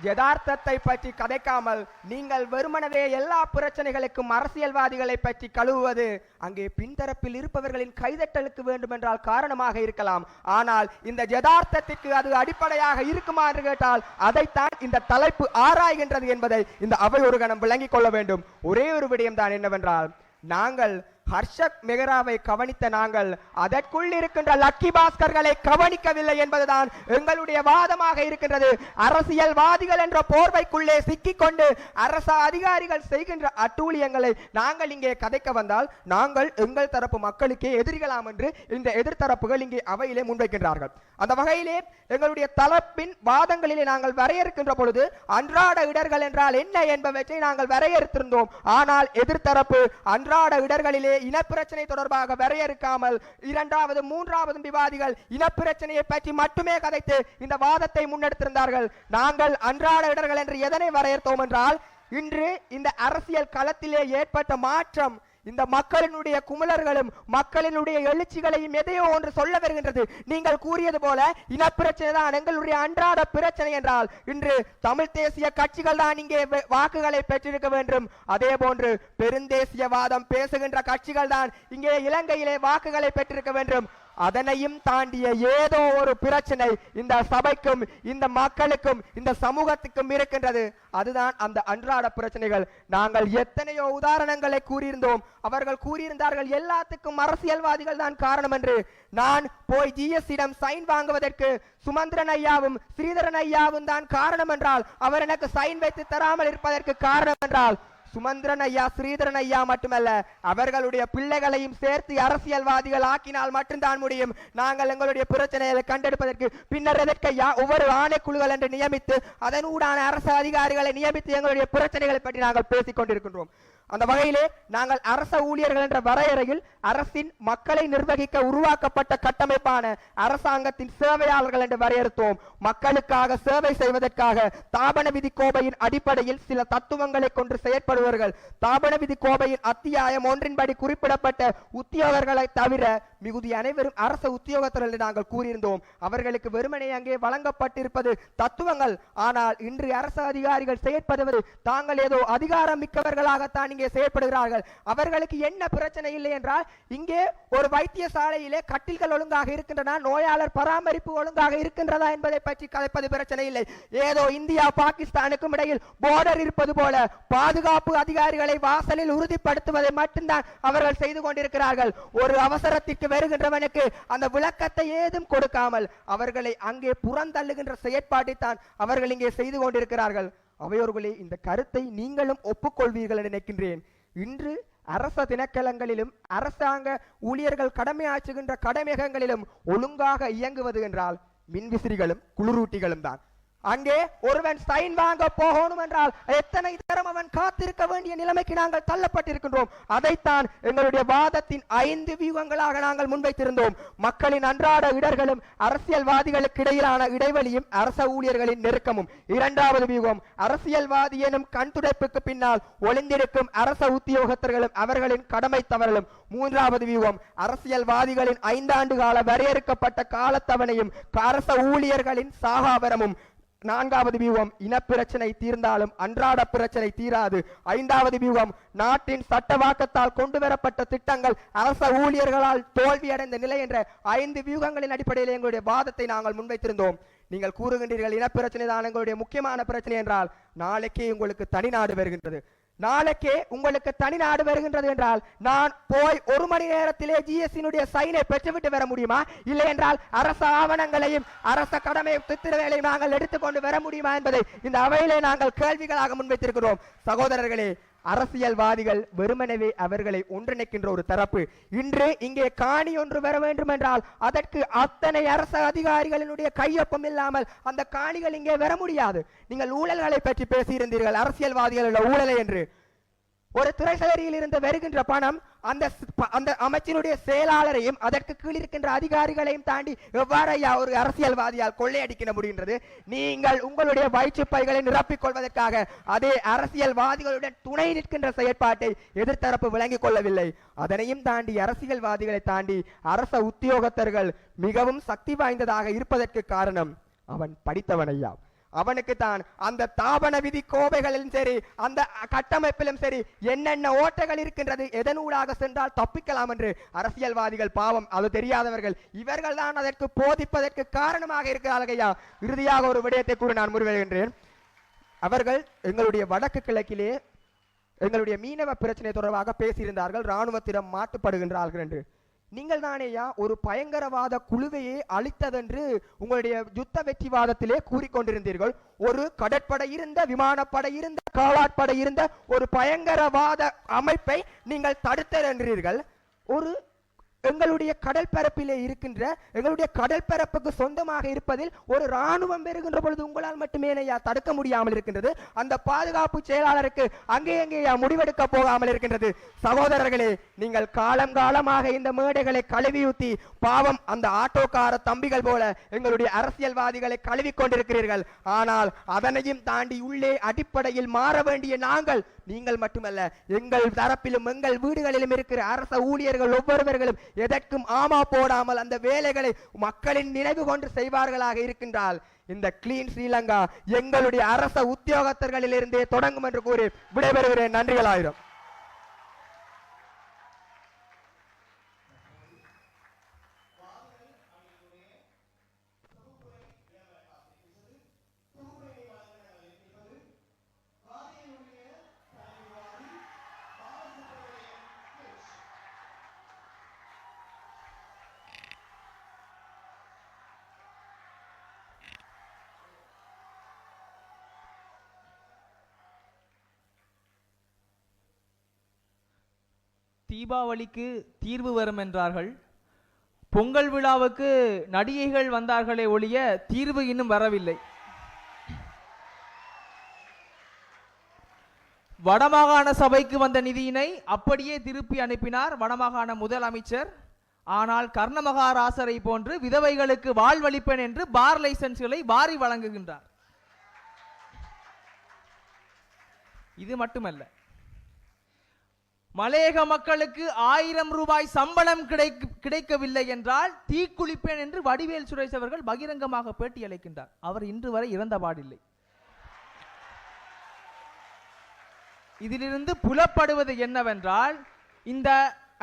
S1: யதார்த்தத்தை பற்றி கதைக்காமல் நீங்கள் வெறுமனவே எல்லா பிரச்சனைகளுக்கும் அரசியல்வாதிகளை பற்றி கழுவுவது அங்கே பின்தரப்பில் இருப்பவர்களின் கைதட்டலுக்கு வேண்டுமென்றால் காரணமாக இருக்கலாம். ஆனால் இந்த யதார்த்தத்திற்கு அது அடிப்படையாக இருக்குமா என்று கேட்டால் அதைத்தான் இந்த தலைப்பு ஆராய்கின்றது என்பதை இந்த அவை ஒரு கணம் விளங்கிக் கொள்ள வேண்டும். ஒரே ஒரு விடயம் தான் என்னவென்றால், நாங்கள் ஹர்ஷக் மெஹராவை கவனித்த நாங்கள் அதற்குள் இருக்கின்ற லக்கி பாஸ்கர்களை கவனிக்கவில்லை என்பதுதான் எங்களுடைய வாதமாக இருக்கின்றது. அரசியல்வாதிகள் என்ற போர்வைக்குள்ளே சிக்கிக்கொண்டு அரச அதிகாரிகள் செய்கின்ற அட்டூழியங்களை நாங்கள் இங்கே கதைக்க வந்தால் நாங்கள் எங்கள் தரப்பு மக்களுக்கே எதிரிகளாம் என்று இந்த எதிர்த்தரப்புகள் இங்கே அவையிலே முன்வைக்கின்றார்கள். அந்த வகையிலே எங்களுடைய தரப்பின் வாதங்களிலே நாங்கள் வரையறுக்கின்ற பொழுது அன்றாட இடர்கள் என்றால் என்ன என்பவற்றை நாங்கள் வரையறுத்திருந்தோம். ஆனால் எதிர்த்தரப்பு அன்றாட இடர்களிலே இனப்பிரச்சனை தொடர்பாக வரையறுக்காமல் இரண்டாவது மூன்றாவது விவாதிகள் இனப்பிரச்சனையை பற்றி மட்டுமே கதைத்து இந்த வாதத்தை முன்னெடுத்திருந்தார்கள். நாங்கள் அன்றாட இடர்கள் என்று எதனை வரையறுத்தோம் என்றால், இன்று இந்த அரசியல் களத்திலே ஏற்பட்ட மாற்றம் இந்த மக்களினுடைய குமுலர்களும் மக்களினுடைய எழுச்சிகளையும் எதையோ ஒன்று சொல்ல வருகின்றது. நீங்கள் கூறியது போல இனப்பிரச்சனை தான் எங்களுடைய அன்றாட பிரச்சனை என்றால், இன்று தமிழ் தேசிய கட்சிகள் தான் இங்கே வாக்குகளை பெற்றிருக்க வேண்டும். அதே போன்று பெருந்தேசியவாதம் பேசுகின்ற கட்சிகள் தான் இங்கே இலங்கையிலே வாக்குகளை பெற்றிருக்க வேண்டும். அதனையும் தாண்டிய ஏதோ ஒரு பிரச்சனை இந்த சபைக்கும் இந்த மக்களுக்கும் இந்த சமூகத்துக்கும் இருக்கின்றது. அதுதான் அந்த அன்றாட பிரச்சனைகள். நாங்கள் எத்தனையோ உதாரணங்களை கூறியிருந்தோம். அவர்கள் கூறியிருந்தார்கள் எல்லாத்துக்கும் அரசியல்வாதிகள் தான் காரணம் என்று. நான் போய் ஜிஎஸ்டிடம் சைன் வாங்குவதற்கு சுமந்திரன் ஐயாவும் ஸ்ரீதரன் ஐயாவும் தான் காரணம் என்றால், அவர் எனக்கு சைன் வைத்து தராமல் இருப்பதற்கு காரணம் என்றால், சுமந்திரன் ஐயா ஸ்ரீதரன் ஐயா மட்டுமல்ல, அவர்களுடைய பிள்ளைகளையும் சேர்த்து அரசியல்வாதிகள் ஆக்கினால் மட்டும்தான் முடியும். நாங்கள் எங்களுடைய பிரச்சனைகளை கண்டெடுப்பதற்கு பின்னர் எதற்கையா ஒவ்வொரு ஆணைக்குழுக்கள் என்று நியமித்து அதனூடான அரசு அதிகாரிகளை நியமித்து எங்களுடைய பிரச்சனைகளை பற்றி நாங்கள் பேசிக் கொண்டிருக்கின்றோம். அந்த வகையிலே நாங்கள் அரச ஊழியர்கள் என்ற வரையறையில் அரசின் மக்களை நிர்வகிக்க உருவாக்கப்பட்ட கட்டமைப்பான அரசாங்கத்தின் சேவையாளர்கள் என்று வரையறுத்தோம். மக்களுக்காக சேவை செய்வதற்காக தாபன விதி கோவையின் அடிப்படையில் சில தத்துவங்களை கொண்டு செயற்படுவார்கள். தாபன விதி கோவையின் அத்தியாயம் 1 குறிப்பிடப்பட்ட உத்தியோகர்களை தவிர மிகுதி அனைவரும் அரச உத்தியோகத்தர்கள் என்று நாங்கள் கூறியிருந்தோம். அவர்களுக்கு வெறுமனே அங்கே வழங்கப்பட்டிருப்பது தத்துவங்கள். ஆனால் இன்று அரசு அதிகாரிகள் செயற்படுவது தாங்கள் ஏதோ அதிகாரம் மிக்கவர்களாகத்தான் இங்கே செயற்படுகிறார்கள். அவர்களுக்கு என்ன பிரச்சனை இல்லை என்றால், இங்கே ஒரு வைத்தியசாலையிலே கட்டில்கள் ஒழுங்காக இருக்கின்றன, நோயாளர் பராமரிப்பு ஒழுங்காக இருக்கின்றதா என்பதை பற்றி கதைப்பது பிரச்சனை இல்லை. ஏதோ இந்தியா பாகிஸ்தானுக்கும் இடையில் போர்டர் இருப்பது போல பாதுகாப்பு அதிகாரிகளை வாசலில் உறுதிப்படுத்துவதை மட்டும்தான் அவர்கள் செய்து கொண்டிருக்கிறார்கள். ஒரு அவசரத்திற்கு வருகின்றவனுக்கு அந்த விளக்கத்தை ஏதும் கொடுக்காமல் அவர்களை அங்கே புறந்தள்ளுகின்ற செயற்பாட்டை தான் அவர்கள் இங்கே செய்து கொண்டிருக்கிறார்கள். அவையோர்களே, இந்த கருத்தை நீங்களும் ஒப்புக்கொள்வீர்கள் என்று நினைக்கின்றேன். இன்று அரச திணைக்களங்களிலும் அரசாங்க ஊழியர்கள் கடமையாற்றுகின்ற கடமையகங்களிலும் ஒழுங்காக இயங்குவது என்றால் மின்விசிறிகளும் குளிரூட்டிகளும் தான். அங்கே ஒருவன் சைன் வாங்க போகணும் என்றால் எத்தனை தரம் அவன் காத்திருக்க வேண்டிய நிலைமைக்கு நாங்கள் தள்ளப்பட்டிருக்கின்றோம். அதைத்தான் எங்களுடைய வாதத்தின் 5 வியூகங்களாக நாங்கள் முன்வைத்திருந்தோம். மக்களின் அன்றாட இடர்களும் அரசியல்வாதிகளுக்கு இடையிலான இடைவெளியும் அரச ஊழியர்களின் நெருக்கமும். 2வது வியூகம் அரசியல்வாதி எனும் கண்துடைப்புக்கு பின்னால் ஒளிந்திருக்கும் அரச உத்தியோகத்தர்களும் அவர்களின் கடமை தவறலும். 3வது வியூகம் அரசியல்வாதிகளின் 5 ஆண்டு கால வரையறுக்கப்பட்ட காலத்தவணையும் அரச ஊழியர்களின் சாகாவரமும். 4வது வியூகம் இனப்பிரச்சனை தீர்ந்தாலும் அன்றாட பிரச்சனை தீராது. 5வது வியூகம் நாட்டின் சட்டவாக்கத்தால் கொண்டு வரப்பட்ட திட்டங்கள் அரச ஊழியர்களால் தோல்வியடைந்த நிலை என்ற 5 வியூகங்களின் அடிப்படையில் எங்களுடைய வாதத்தை நாங்கள் முன்வைத்திருந்தோம். நீங்கள் கூறுகின்றீர்கள் இனப்பிரச்சனை தான் எங்களுடைய முக்கியமான பிரச்சனை என்றால் நாளைக்கே உங்களுக்கு தனிநாடு வருகின்றது. நாளைக்கே உங்களுக்கு தனிநாடு வருகின்றது என்றால் நான் போய் 1 மணி நேரத்திலே ஜிஎஸ்டியினுடைய சைனை பெற்றுவிட்டு வர முடியுமா? இல்லை என்றால் அரச ஆவணங்களையும் அரச கடமை திட்டங்களையும் நாங்கள் எடுத்துக்கொண்டு வர முடியுமா என்பதை இந்த அவையிலே நாங்கள் கேள்விகளாக முன்வைத்திருக்கிறோம். சகோதரர்களே, அரசியல்வாதிகள் வெறுமனவே அவர்களை ஒன்றிணைக்கின்ற ஒரு தரப்பு. இன்று இங்கே காணி ஒன்று வர வேண்டும் என்றால் அதற்கு அத்தனை அரசு அதிகாரிகளினுடைய கையொப்பம் இல்லாமல் அந்த காணிகள் இங்கே வர முடியாது. நீங்கள் ஊழல்களை பற்றி பேசியிருந்தீர்கள், அரசியல்வாதிகள் ஊழலை என்று. ஒரு திரைசலரியில் இருந்து வருகின்ற பணம் அந்த அமைச்சினுடைய செயலாளரையும் அதற்கு கீழ் இருக்கின்ற அதிகாரிகளையும் தாண்டி எவ்வாறு ஒரு அரசியல்வாதியால் கொள்ளையடிக்க முடிகின்றது? நீங்கள் உங்களுடைய வயிற்று பைகளை நிரப்பிக் கொள்வதற்காக அதே அரசியல்வாதிகளுடன் துணை நிற்கின்ற செயற்பாட்டை எதிர்த்தரப்பு விளங்கிக் கொள்ளவில்லை. அதனையும் தாண்டி அரசியல்வாதிகளை தாண்டி அரச உத்தியோகத்தர்கள் மிகவும் சக்தி வாய்ந்ததாக இருப்பதற்கு காரணம் அவன் படித்தவனையா. அவனுக்கு தான் அந்த தாபன விதி கோவைகளிலும் சரி அந்த கட்டமைப்பிலும் சரி என்னென்ன ஓட்டைகள் இருக்கின்றது, எதனூடாக சென்றால் தப்பிக்கலாம் என்று அரசியல்வாதிகள் பாவம் அது தெரியாதவர்கள் இவர்கள் தான் அதற்கு போதிப்பதற்கு காரணமாக இருக்கிறார்கள். ஐயா, இறுதியாக ஒரு விடயத்தை கூட நான் முன்வைக்கின்றேன். அவர்கள் எங்களுடைய வடக்கு கிழக்கிலே எங்களுடைய மீனவ பிரச்சனை தொடர்பாக பேசியிருந்தார்கள், இராணுவத்திடம் மாட்டுப்படுகின்றார்கள் என்று. நீங்கள் தானேயா ஒரு பயங்கரவாத குழுவையே அழித்ததென்று உங்களுடைய யுத்த வெற்றிவாதத்திலே கூறிக்கொண்டிருந்தீர்கள். ஒரு கடற்படை இருந்த, விமானப்படை இருந்த, காலாட்படை இருந்த ஒரு பயங்கரவாத அமைப்பை நீங்கள் தடுத்தல் என்றீர்கள். ஒரு எங்களுடைய கடல் பரப்பிலே இருக்கின்ற எங்களுடைய கடல் பரப்புக்கு சொந்தமாக இருப்பதில் ஒரு இராணுவம் பெறுகின்ற பொழுது உங்களால் மட்டுமே தடுக்க முடியாமல் இருக்கின்றது. அந்த பாதுகாப்பு செயலாளருக்கு அங்கே முடிவெடுக்க போகாமல் இருக்கின்றது. சகோதரர்களே, நீங்கள் காலம் காலமாக இந்த மேடைகளை கழுவியூத்தி பாவம் அந்த ஆட்டோக்கார தம்பிகள் போல எங்களுடைய அரசியல்வாதிகளை கழுவி கொண்டிருக்கிறீர்கள். ஆனால் அதனையும் தாண்டி உள்ளே அடிப்படையில் மாற வேண்டிய நீங்கள் மட்டுமல்ல, எங்கள் தரப்பிலும் எங்கள் வீடுகளிலும் இருக்கிற அரச ஊழியர்கள் ஒவ்வொருவர்களும் எதற்கும் ஆமா போடாமல் அந்த வேலைகளை மக்களின் நினைவு கொண்டு செய்வார்களாக இருக்கின்றால் இந்த கிளீன் ஸ்ரீலங்கா எங்களுடைய அரச உத்தியோகத்தர்களிலிருந்தே தொடங்கும் என்று கூறி விடைபெறுகிறேன். நன்றிகளாயிரம்.
S5: தீபாவளிக்கு தீர்வு வரும் என்றார்கள். பொங்கல் விழாவுக்கு நடிகைகள் வந்தார்களே ஒழிய தீர்வு இன்னும் வரவில்லை. வடமாகாண சபைக்கு வந்த நிதியினை அப்படியே திருப்பி அனுப்பினார் வடமாகாண முதலமைச்சர். ஆனால் கர்ணமகாராசரை போன்று விதவைகளுக்கு வாழ்வளிப்பேன் என்று பார் லைசன்ஸ்களை வாரி வழங்குகின்றார். இது மட்டுமல்ல, மலையக மக்களுக்கு 1000 ரூபாய் சம்பளம் கிடைக்கவில்லை என்றால் தீக்குளிப்பேன் என்று வடிவேல் சுரேஷ் அவர்கள் பகிரங்கமாக பேட்டி அளிக்கின்றார். அவர் இன்று வரை இறந்த பாடில்லை. இதிலிருந்து புலப்படுவது என்னவென்றால், இந்த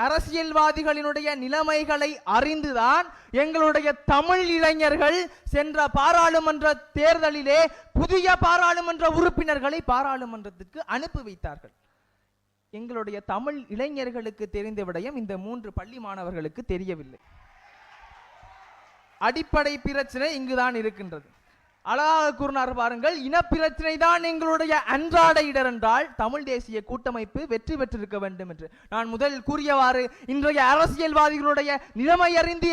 S5: அரசியல்வாதிகளினுடைய நிலைமைகளை அறிந்துதான் எங்களுடைய தமிழ் இளைஞர்கள் சென்ற பாராளுமன்ற தேர்தலிலே புதிய பாராளுமன்ற உறுப்பினர்களை பாராளுமன்றத்துக்கு அனுப்பி வைத்தார்கள். எங்களுடைய தமிழ் இளைஞர்களுக்கு தெரிந்த விடயம் இந்த 3 பள்ளி மாணவர்களுக்கு தெரியவில்லை. அடிப்படை பிரச்சனை இங்குதான் இருக்கின்றது. அழகாக கூறினார் பாருங்கள், இனப்பிரச்சனை தான் எங்களுடைய அன்றாட இடர் என்றால் தமிழ் தேசிய கூட்டமைப்பு வெற்றி பெற்றிருக்க வேண்டும் என்று நான் முதலில் கூறியவாறு இன்றைய அரசியல்வாதிகளுடைய நிலைமை அறிந்து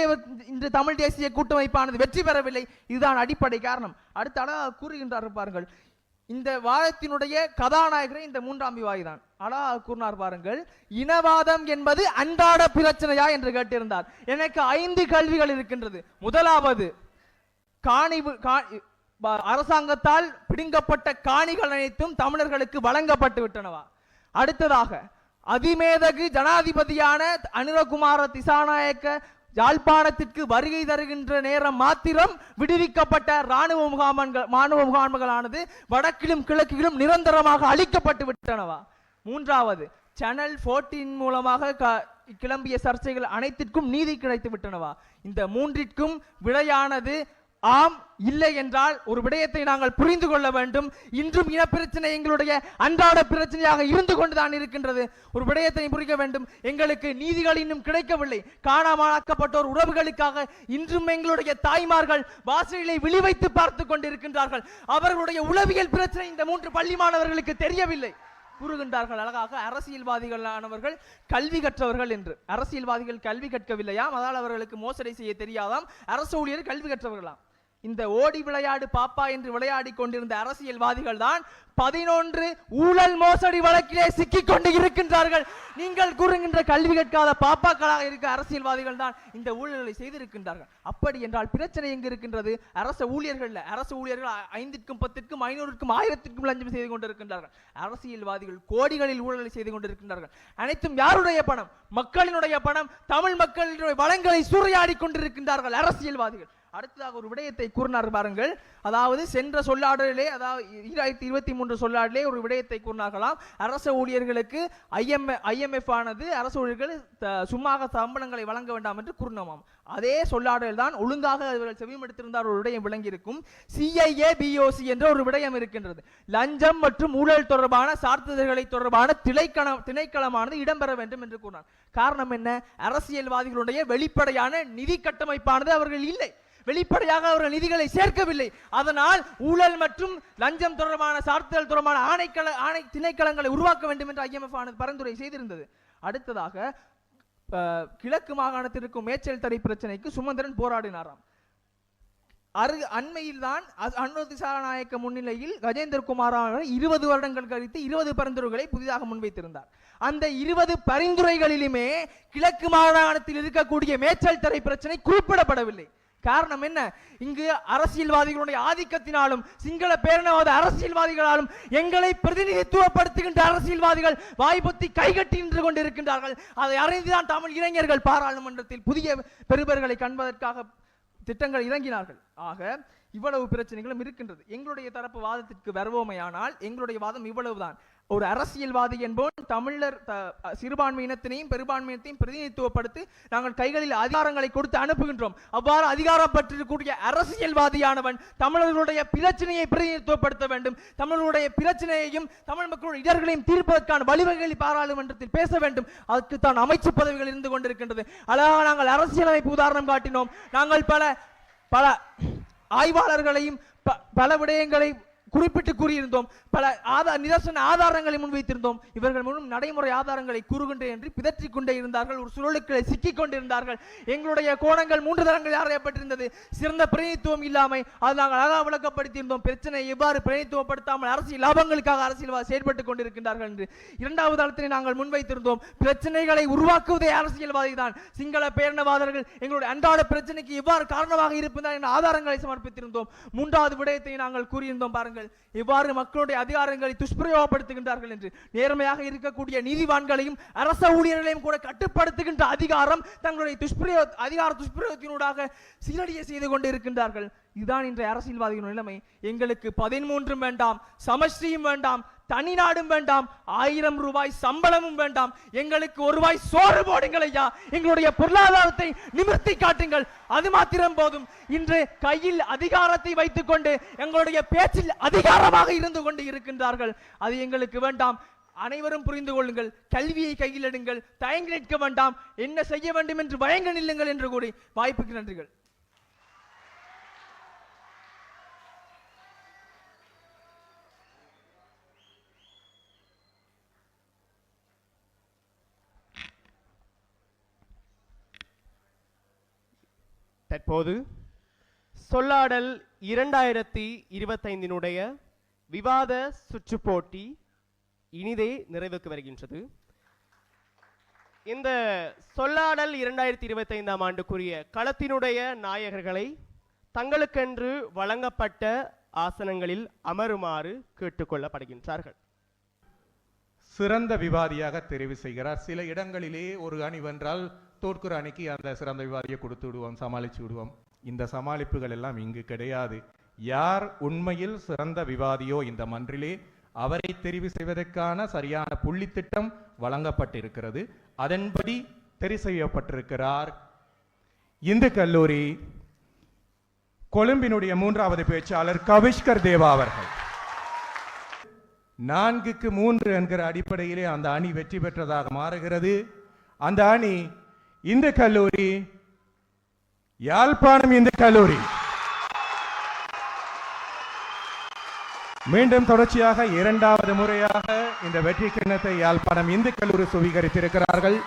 S5: இன்று தமிழ் தேசிய கூட்டமைப்பானது வெற்றி பெறவில்லை. இதுதான் அடிப்படை காரணம். அடுத்து அழகாக கூறுகின்றார் பாருங்கள், இந்த வாதத்தினுடைய கதாநாயகரை இந்த மூன்றாம் விவாதி தான். அழகாக கூறினார் பாருங்கள், இனவாதம் என்பது அன்றாட பிரச்சனையா என்று கேட்டிருந்தார். எனக்கு 5 கேள்விகள் இருக்கின்றது. முதலாவது, அரசாங்கத்தால் பிடுங்கப்பட்ட காணிகள் அனைத்தும் தமிழர்களுக்கு வழங்கப்பட்டு விட்டனவா? அடுத்ததாக, அதிமேதகு ஜனாதிபதியான அனுரகுமார திசாநாயக்க யாழ்ப்பாணத்திற்கு வருகை தருகின்ற நேரம் மாத்திரம் விடுவிக்கப்பட்ட ராணுவ முகாம்களானது வடக்கிலும் கிழக்கிலும் நிரந்தரமாக அழிக்கப்பட்டு விட்டனவா? மூன்றாவது, சேனல் 14 மூலமாக கிளம்பிய சர்ச்சைகள் அனைத்திற்கும் நீதி கிடைத்து விட்டனவா? இந்த மூன்றிற்கும் விடையானது ஆம் இல்லை என்றால் ஒரு விடயத்தை நாங்கள் புரிந்து கொள்ள வேண்டும். இன்றும் இனப்பிரச்சனை எங்களுடைய அன்றாட பிரச்சனையாக இருந்து கொண்டுதான் இருக்கின்றது. ஒரு விடயத்தை புரிக்க வேண்டும், எங்களுக்கு நீதிகள் இன்னும் கிடைக்கவில்லை. காணாமலாக்கப்பட்டோர் உறவுகளுக்காக இன்றும் எங்களுடைய தாய்மார்கள் வாசலை விழிவைத்து பார்த்து கொண்டிருக்கின்றார்கள். அவர்களுடைய உளவியல் பிரச்சனை இந்த 3 பள்ளி மாணவர்களுக்கு தெரியவில்லை. கூறுகின்றார்கள் அழகாக, அரசியல்வாதிகளானவர்கள் கல்வி கற்றவர்கள் என்று. அரசியல்வாதிகள் கல்வி கற்கவில்லையாம், அதனால் அவர்களுக்கு மோசடி செய்ய தெரியாதாம். அரசு ஊழியர் கல்வி கற்றவர்களாம். இந்த ஓடி விளையாடு பாப்பா என்று விளையாடி கொண்டிருந்த அரசியல்வாதிகள் தான் 11 ஊழல் மோசடி வழக்கிலே சிக்கிக் கொண்டு இருக்கின்றார்கள். நீங்கள் கூறுகின்ற கல்வி கற்காத பாப்பாக்களாக இருக்க அரசியல்வாதிகள் தான் இந்த ஊழல்களை செய்திருக்கின்றார்கள். அப்படி என்றால் பிரச்சனை எங்கு இருக்கின்றது? அரசு ஊழியர்கள். அரசு ஊழியர்கள் 5க்கும் 10க்கும் 500க்கும் 1000க்கும் லஞ்சம் செய்து கொண்டிருக்கின்றார்கள். அரசியல்வாதிகள் கோடிகளில் ஊழலை செய்து கொண்டிருக்கின்றார்கள். அனைத்தும் யாருடைய பணம்? மக்களினுடைய பணம். தமிழ் மக்களினுடைய வளங்களை சூறையாடி கொண்டிருக்கின்றார்கள் அரசியல்வாதிகள். அடுத்ததாக ஒரு விடயத்தை கூறினார் பாருங்கள், அதாவது சென்ற சொல்லாடலே, அதாவது 2023 சொல்லாடலே ஒரு விடயத்தை கூறினார்களாம். அரசு ஊழியர்களுக்கு IMF ஆனது அரசு ஊழியர்கள் சும்மாக சம்பளங்களை வழங்க வேண்டாம் என்று கூறினோமாம். அதே சொல்லாடல் தான் ஒழுங்காக செவிமடுத்திருந்தார் ஒரு விடயம் விளங்கியிருக்கும். CIA BOC என்ற ஒரு விடயம் இருக்கின்றது. லஞ்சம் மற்றும் ஊழல் தொடர்பான சார்த்திதழ்களை தொடர்பான திணைக்களமானது இடம்பெற வேண்டும் என்று கூறினார். காரணம் என்ன? அரசியல்வாதிகளுடைய வெளிப்படையான நிதி கட்டமைப்பானது அவர்கள் இல்லை. வெளிப்படையாக அவர்கள் நிதிகளை சேர்க்கவில்லை. அதனால் ஊழல் மற்றும் லஞ்சம் தொடர்பான சார்த்தல் தொடர்பான திணைக்களங்களை உருவாக்க வேண்டும் என்று IMF ஆனது பரிந்துரை செய்திருந்தது. அடுத்ததாக, கிழக்கு மாகாணத்தில் இருக்கும் மேய்ச்சல் தடை பிரச்சனைக்கு சுமந்திரன் போராடினாராம். அண்மையில் தான் அனுர திசாநாயக்க முன்னிலையில் கஜேந்திர குமார் 20 வருடங்கள் கழித்து 20 பரிந்துரைகளை புதிதாக முன்வைத்திருந்தார். அந்த 20 பரிந்துரைகளிலுமே கிழக்கு மாகாணத்தில் இருக்கக்கூடிய மேய்ச்சல் தடை பிரச்சனை குறிப்பிடப்படவில்லை. காரணம் என்ன? இங்கு அரசியல்வாதிகளுடைய ஆதிக்கத்தினாலும் சிங்கள பேரினவாத அரசியல்வாதிகளாலும் எங்களை பிரதிநிதித்துவப்படுத்துகின்ற அரசியல்வாதிகள் வாய்ப்புத்தி கைகட்டி நின்று கொண்டிருக்கின்றார்கள். அதை அறிந்துதான் தமிழ் இளைஞர்கள் பாராளுமன்றத்தில் புதிய பெறுபர்களை காண்பதற்காக திட்டங்கள் இறங்கினார்கள். ஆக இவ்வளவு பிரச்சனைகளும் இருக்கின்றது. எங்களுடைய தரப்பு வாதத்திற்கு வருவோமையானால் எங்களுடைய வாதம் இவ்வளவுதான். ஒரு அரசியல்வாதி என்போன் தமிழர் சிறுபான்மையினத்தினையும் பெரும்பான்மையினத்தையும் பிரதிநிதித்துவப்படுத்தி நாங்கள் கைகளில் அதிகாரங்களை கொடுத்து அனுப்புகின்றோம். அவ்வாறு அதிகாரம் பெற்றிருக்கக்கூடிய அரசியல்வாதியானவன் தமிழர்களுடைய பிரச்சனையை பிரதிநிதித்துவப்படுத்த வேண்டும். தமிழர்களுடைய பிரச்சனையையும் தமிழ் மக்களுடைய இடர்களையும் தீர்ப்பதற்கான வழிவகைகளை பாராளுமன்றத்தில் பேச வேண்டும். அதற்கு தான் அமைச்சு பதவிகள் இருந்து கொண்டிருக்கின்றது. அழகாக நாங்கள் அரசியலமைப்பு உதாரணம் காட்டினோம். நாங்கள் பல ஆய்வாளர்களையும் பல விடயங்களை குறிப்பிட்டு கூறியிருந்தோம். பல நிதர்சன ஆதாரங்களை முன்வைத்திருந்தோம். இவர்கள் முன்னும் நடைமுறை ஆதாரங்களை கூறுகின்ற என்று பிதற்றிக் கொண்டே இருந்தார்கள். ஒரு சுழலுக்களை சிக்கிக் கொண்டிருந்தார்கள். எங்களுடைய கோணங்கள் 3 தரங்கள் ஆராயப்பட்டிருந்தது. சிறந்த பிரதிநிதித்துவம் இல்லாமல் அது நாங்கள் அழகாக விளக்கப்படுத்தியிருந்தோம். பிரச்சனை எவ்வாறு பிரதிநிதித்துவப்படுத்தாமல் அரசியல் லாபங்களுக்காக அரசியல்வாதி செயற்பட்டுக் கொண்டிருக்கின்றார்கள் என்று 2வது தளத்தில் நாங்கள் முன்வைத்திருந்தோம். பிரச்சனைகளை உருவாக்குவதே அரசியல்வாதி தான். சிங்கள பேரினவாதர்கள் எங்களுடைய அன்றாட பிரச்சனைக்கு எவ்வாறு காரணமாக இருப்பதால் என்ற ஆதாரங்களை சமர்ப்பித்திருந்தோம். 3வது விடயத்தை நாங்கள் கூறியிருந்தோம். பாருங்கள், எவ்வாறு மக்களுடைய அதிகாரங்களை துஷ்பிரயோகப்படுத்துகின்றார்கள் என்று. நேர்மையாக இருக்கக்கூடிய நீதிவான்களையும் அரச ஊழியர்களையும் கூட கட்டுப்படுத்துகின்ற அதிகாரம் தங்களுடைய துஷ்பிரயோகத்தினூடாக சீரடியை செய்து கொண்டு இருக்கின்றார்கள். இதுதான் இன்றைய அரசியல்வாதிகளின் நிலைமை. எங்களுக்கு 13 வேண்டாம், சமஷ்டியும் வேண்டாம், தனி நாடும் வேண்டாம், 1000 ரூபாய் சம்பளமும் வேண்டாம். எங்களுக்கு 1 ரூபாய் சோறு போடுங்கள் ஐயா. எங்களுடைய பொருளாதாரத்தை நிமிர்த்தி காட்டுங்கள், அது மாத்திரம் போதும். இன்று கையில் அதிகாரத்தை வைத்துக் கொண்டு எங்களுடைய பேச்சில் அதிகாரமாக இருந்து கொண்டு இருக்கின்றார்கள். அது எங்களுக்கு வேண்டாம். அனைவரும் புரிந்து கொள்ளுங்கள். கல்வியை கையில் எடுங்கள், தயங்கி நிற்க வேண்டாம். என்ன செய்ய வேண்டும் என்று பயங்க நில்லுங்கள் என்று கூறி வாய்ப்புக்கு நன்றிகள்.
S8: தற்போது சொல்லாடல் 2025 விவாத சுற்று போட்டி இனிதே நிறைவுக்கு வருகின்றது. இந்த சொல்லாடல் 2025 ஆண்டுக்குரிய களத்தினுடைய நாயகர்களை தங்களுக்கென்று வழங்கப்பட்ட ஆசனங்களில் அமருமாறு கேட்டுக்கொள்ளப்படுகின்றார்கள்.
S9: சிறந்த விவாதியாக தெரிவு செய்கிறார். சில இடங்களிலே ஒரு அணி வென்றால் தோற்கிற அணிக்கு அந்த சிறந்த விவாதியை கொடுத்து விடுவோம், சமாளித்து விடுவோம். இந்த சமாளிப்புகள் எல்லாம் இங்கு கிடையாது. யார் உண்மையில் சிறந்த விவாதியோ இந்த மன்றிலே அவரை தெரிவு செய்வதற்கான சரியான புள்ளித்திட்டம் வழங்கப்பட்டிருக்கிறது. அதன்படி தெரிவு செய்யப்பட்டிருக்கிறார் இந்து கல்லூரி கொழும்பினுடைய 3வது பேச்சாளர் கவிஷ்கர் தேவா அவர்கள். 4-3 என்கிற அடிப்படையிலே அந்த அணி வெற்றி பெற்றதாக மாறுகிறது. அந்த அணி இந்து கல்லூரி, யாழ்ப்பாணம் இந்து கல்லூரி. மீண்டும் தொடர்ச்சியாக 2வது முறையாக இந்த வெற்றி கிண்ணத்தை யாழ்ப்பாணம் இந்து கல்லூரி சுவீகரித்திருக்கிறார்கள்.